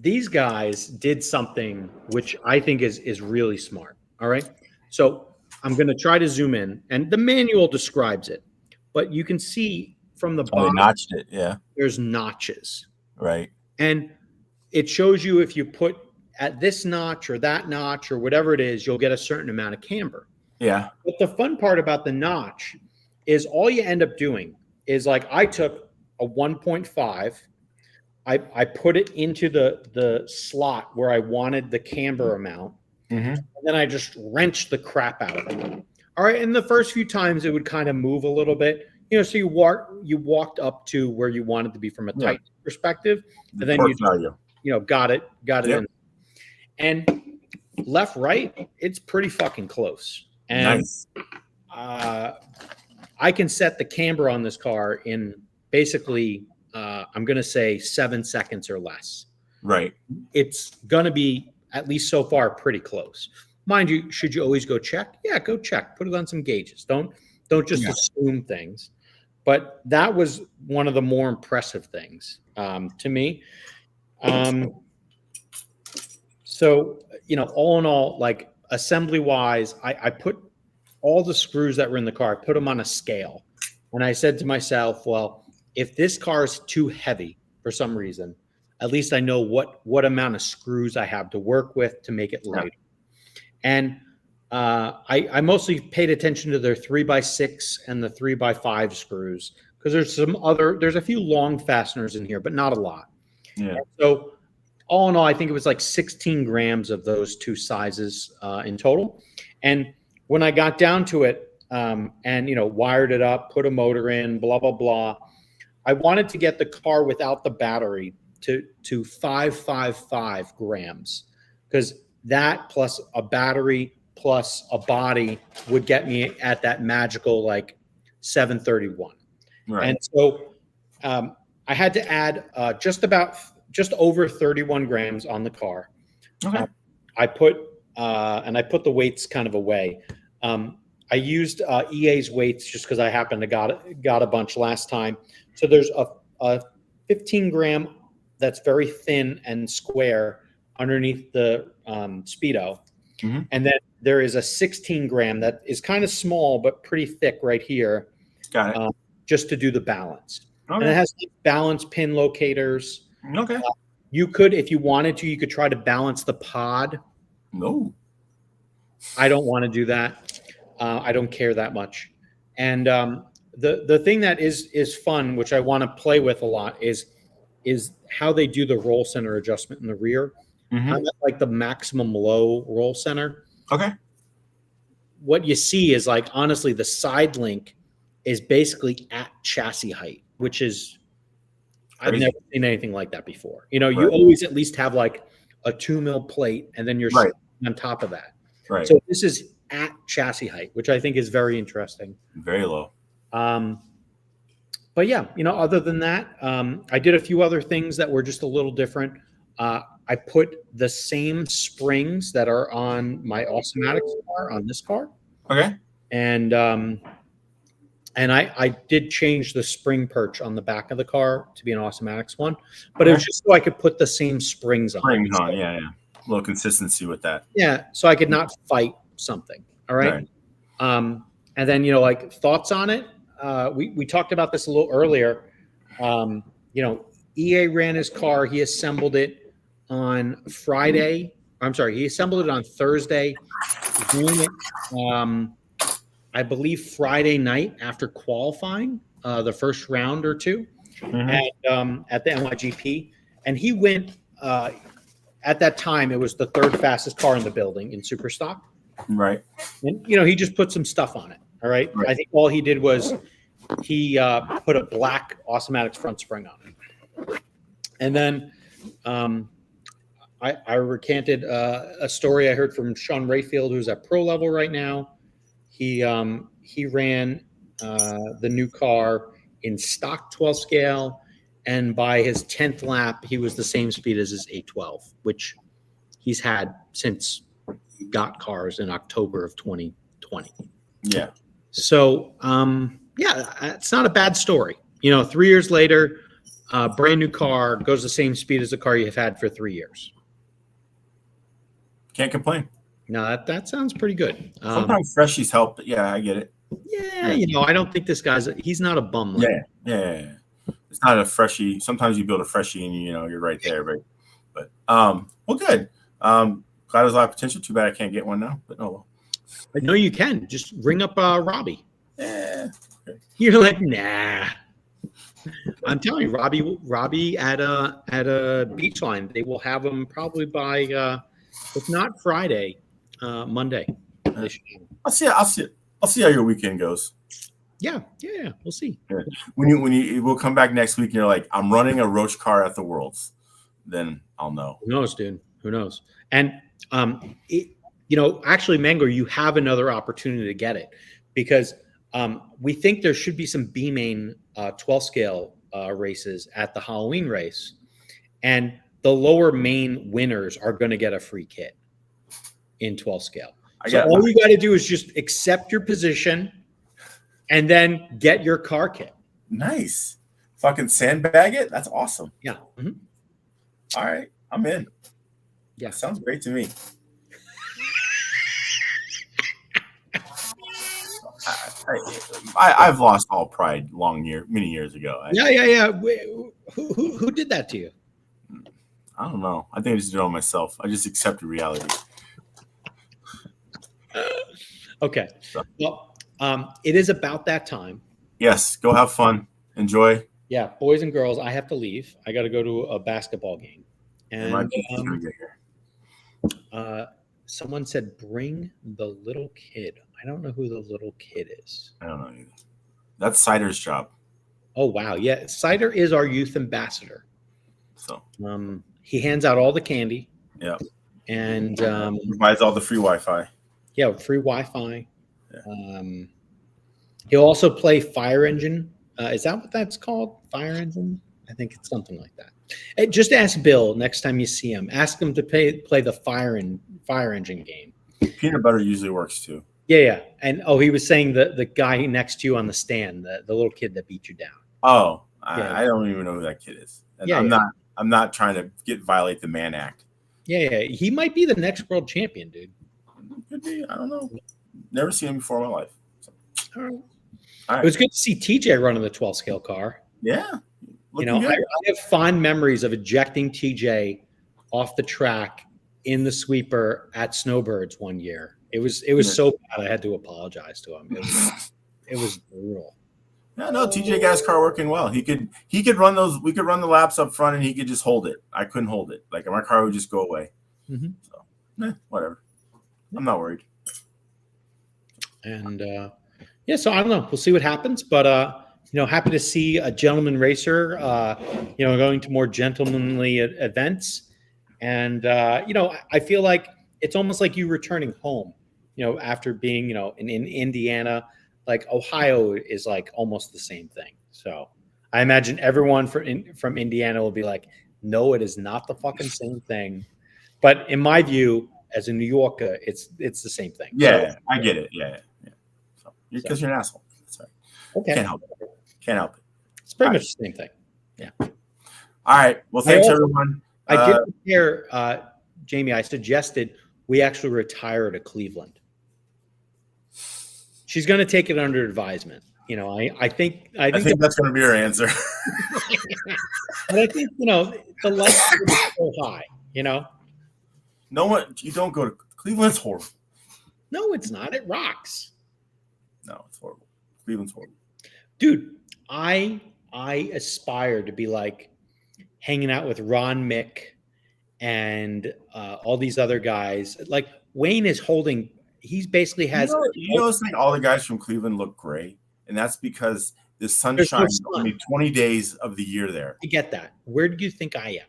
these guys did something which I think is really smart. All right, so I'm going to try to zoom in, and the manual describes it, but you can see from the bottom, they notched it. Yeah, there's notches. Right, and it shows you if you put at this notch or that notch or whatever it is, you'll get a certain amount of camber. Yeah. But the fun part about the notch is all you end up doing is like I took a 1.5, I put it into the slot where I wanted the camber amount, and then I just wrenched the crap out of it. All right, and the first few times it would kind of move a little bit, so you walked up to where you wanted to be from a tight perspective, and then got it in. And left, right, it's pretty fucking close. And nice. I can set the camber on this car in basically, I'm going to say 7 seconds or less. Right. It's going to be, at least so far, pretty close. Mind you, should you always go check? Yeah, go check. Put it on some gauges. Don't just assume things. But that was one of the more impressive things to me. So, all in all, like assembly wise, I put all the screws that were in the car, I put them on a scale. And I said to myself, well, if this car is too heavy for some reason, at least I know what amount of screws I have to work with to make it lighter. And I mostly paid attention to their 3x6 and the 3x5 screws because there's a few long fasteners in here, but not a lot. Yeah. And so all in all, I think it was like 16 grams of those two sizes in total. And when I got down to it and, wired it up, put a motor in, blah, blah, blah, I wanted to get the car without the battery to 555 grams because that plus a battery plus a body would get me at that magical like 731. Right. And so I had to add just over 31 grams on the car. Okay. I put the weights kind of away. I used EA's weights just because I happened to got a bunch last time. So there's a 15 gram that's very thin and square underneath the Speedo. Mm-hmm. And then there is a 16 gram that is kind of small but pretty thick right here. Got it. Just to do the balance. Okay. And it has balance pin locators. Okay. You could, if you wanted to, you could try to balance the pod. No. I don't want to do that. I don't care that much. And the thing that is fun, which I want to play with a lot, is how they do the roll center adjustment in the rear. Mm-hmm. I'm at like the maximum low roll center. Okay. What you see is like, honestly, the side link is basically at chassis height, which is, I've never seen anything like that before. You always at least have like a 2 mil plate and then you're on top of that. Right. So this is at chassis height, which I think is very interesting. Very low. But yeah, other than that, I did a few other things that were just a little different. I put the same springs that are on my Automatics car on this car. Okay. And I did change the spring perch on the back of the car to be an Automatics one, but it was just so I could put the same springs on. Springs on, yeah. A little consistency with that. Yeah, so I could not fight something. All right. And then like thoughts on it. We talked about this a little earlier. EA ran his car. He assembled it on Friday. I'm sorry, he assembled it on Thursday. Doing it, I believe Friday night after qualifying the first round or two at the NYGP, and he went. At that time, it was the third fastest car in the building in super stock. Right. And he just put some stuff on it. All right. I think all he did was he put a black Automatics front spring on it. And then I recanted a story I heard from Sean Rayfield, who's at pro level right now. He ran the new car in stock 12 scale, and by his 10th lap, he was the same speed as his 812, which he's had since he got cars in October of 2020. Yeah. So, it's not a bad story. 3 years later, brand new car goes the same speed as the car you've had for 3 years. Can't complain. No, that sounds pretty good. Sometimes freshies help, but yeah, I get it. Yeah, I don't think this he's not a bum. Yeah. It's not a freshie. Sometimes you build a freshie and you're right there, but well, good. Glad there's a lot of potential. Too bad I can't get one now, but no. I know you can. Just ring up Robbie. Yeah. Okay. You're like, nah. I'm telling you, Robbie at a Beachline, they will have them probably by if not Friday, Monday. I'll see how your weekend goes. Yeah, we'll see. Yeah. When you we'll come back next week and you're like, I'm running a Roach car at the Worlds, then I'll know. Who knows, dude? Who knows? And actually, Mangler, you have another opportunity to get it because we think there should be some B main 12 scale races at the Halloween race, and the lower main winners are going to get a free kit in 12 scale. So all you got to do is just accept your position and then get your car kit. Nice. Fucking sandbag it? That's awesome. Yeah. Mm-hmm. All right. I'm in. Yeah. Sounds great to me. I've lost all pride many years ago. Yeah. Who did that to you? I don't know. I think I just did it on myself. I just accepted reality. Okay. Well, it is about that time. Yes. Go have fun. Enjoy. Yeah. Boys and girls, I have to leave. I got to go to a basketball game. And someone said, bring the little kid. I don't know who the little kid is. I don't know either. That's Cider's job. Oh, wow. Yeah. Cider is our youth ambassador. So he hands out all the candy. Yeah. And provides all the free Wi-Fi. Yeah, free Wi-Fi. Yeah. He'll also play Fire Engine. Is that what that's called? Fire Engine? I think it's something like that. Hey, just ask Bill next time you see him. Ask him to play the Fire Engine game. Peanut butter usually works too. Yeah. And he was saying the guy next to you on the stand, the little kid that beat you down. Oh, I don't even know who that kid is. I'm not trying to violate the Mann Act. Yeah. He might be the next world champion, dude. Could be. I don't know. Never seen him before in my life. So. All right. It was good to see TJ running the 12 scale car. Yeah. I have fond memories of ejecting TJ off the track in the sweeper at Snowbirds one year. It was so bad I had to apologize to him. It was brutal. Yeah, no, TJ got his car working well. He could run those. We could run the laps up front, and he could just hold it. I couldn't hold it. Like my car would just go away. Mm-hmm. So, whatever. I'm not worried. And so I don't know. We'll see what happens. But happy to see a gentleman racer. Going to more gentlemanly events. And I feel like it's almost like you returning home. after being, in Indiana, like Ohio is like almost the same thing. So I imagine everyone from Indiana will be like, no, it is not the fucking same thing. But in my view, as a New Yorker, it's the same thing. Yeah, so, I get it. Yeah. So because you're an asshole. That's right. Okay. Can't help it. Can't help it. It's pretty much the same thing. Yeah. All right. Well, thanks everyone. I did prepare, Jamie. I suggested we actually retire to Cleveland. She's going to take it under advisement. I think that's going to be her answer. But I think the likelihood is so high. No one. You don't go to Cleveland's horrible. No, it's not. It rocks. No, it's horrible. Cleveland's horrible. Dude, I aspire to be like hanging out with Ron Mick and all these other guys. Like Wayne is holding. He's basically has. It's like all the guys from Cleveland look gray, and that's because the sunshine is only 20 days of the year there. I get that. Where do you think I am?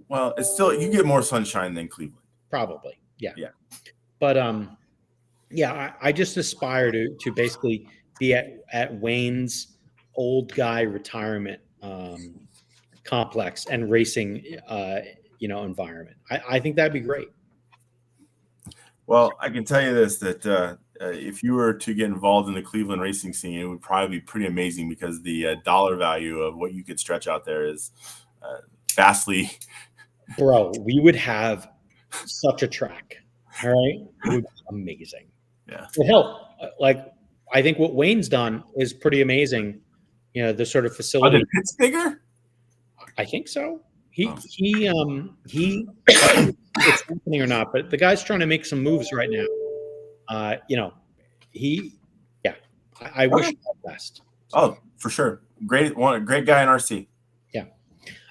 Well, it's still you get more sunshine than Cleveland. Probably, yeah. Yeah. But I just aspire to basically be at Wayne's old guy retirement complex and racing environment. I think that'd be great. Well, I can tell you this, that if you were to get involved in the Cleveland racing scene, it would probably be pretty amazing because the dollar value of what you could stretch out there is vastly. Bro, we would have such a track. All right. It would be amazing. Yeah. It help. Like, I think what Wayne's done is pretty amazing. The sort of facility. Are the pits bigger? I think so. It's happening or not, but the guy's trying to make some moves right now. I wish him the best. Oh, for sure. Great guy in RC. Yeah.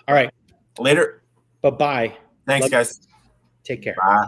All right. Later. Bye-bye. Thanks, guys. Take care. Bye.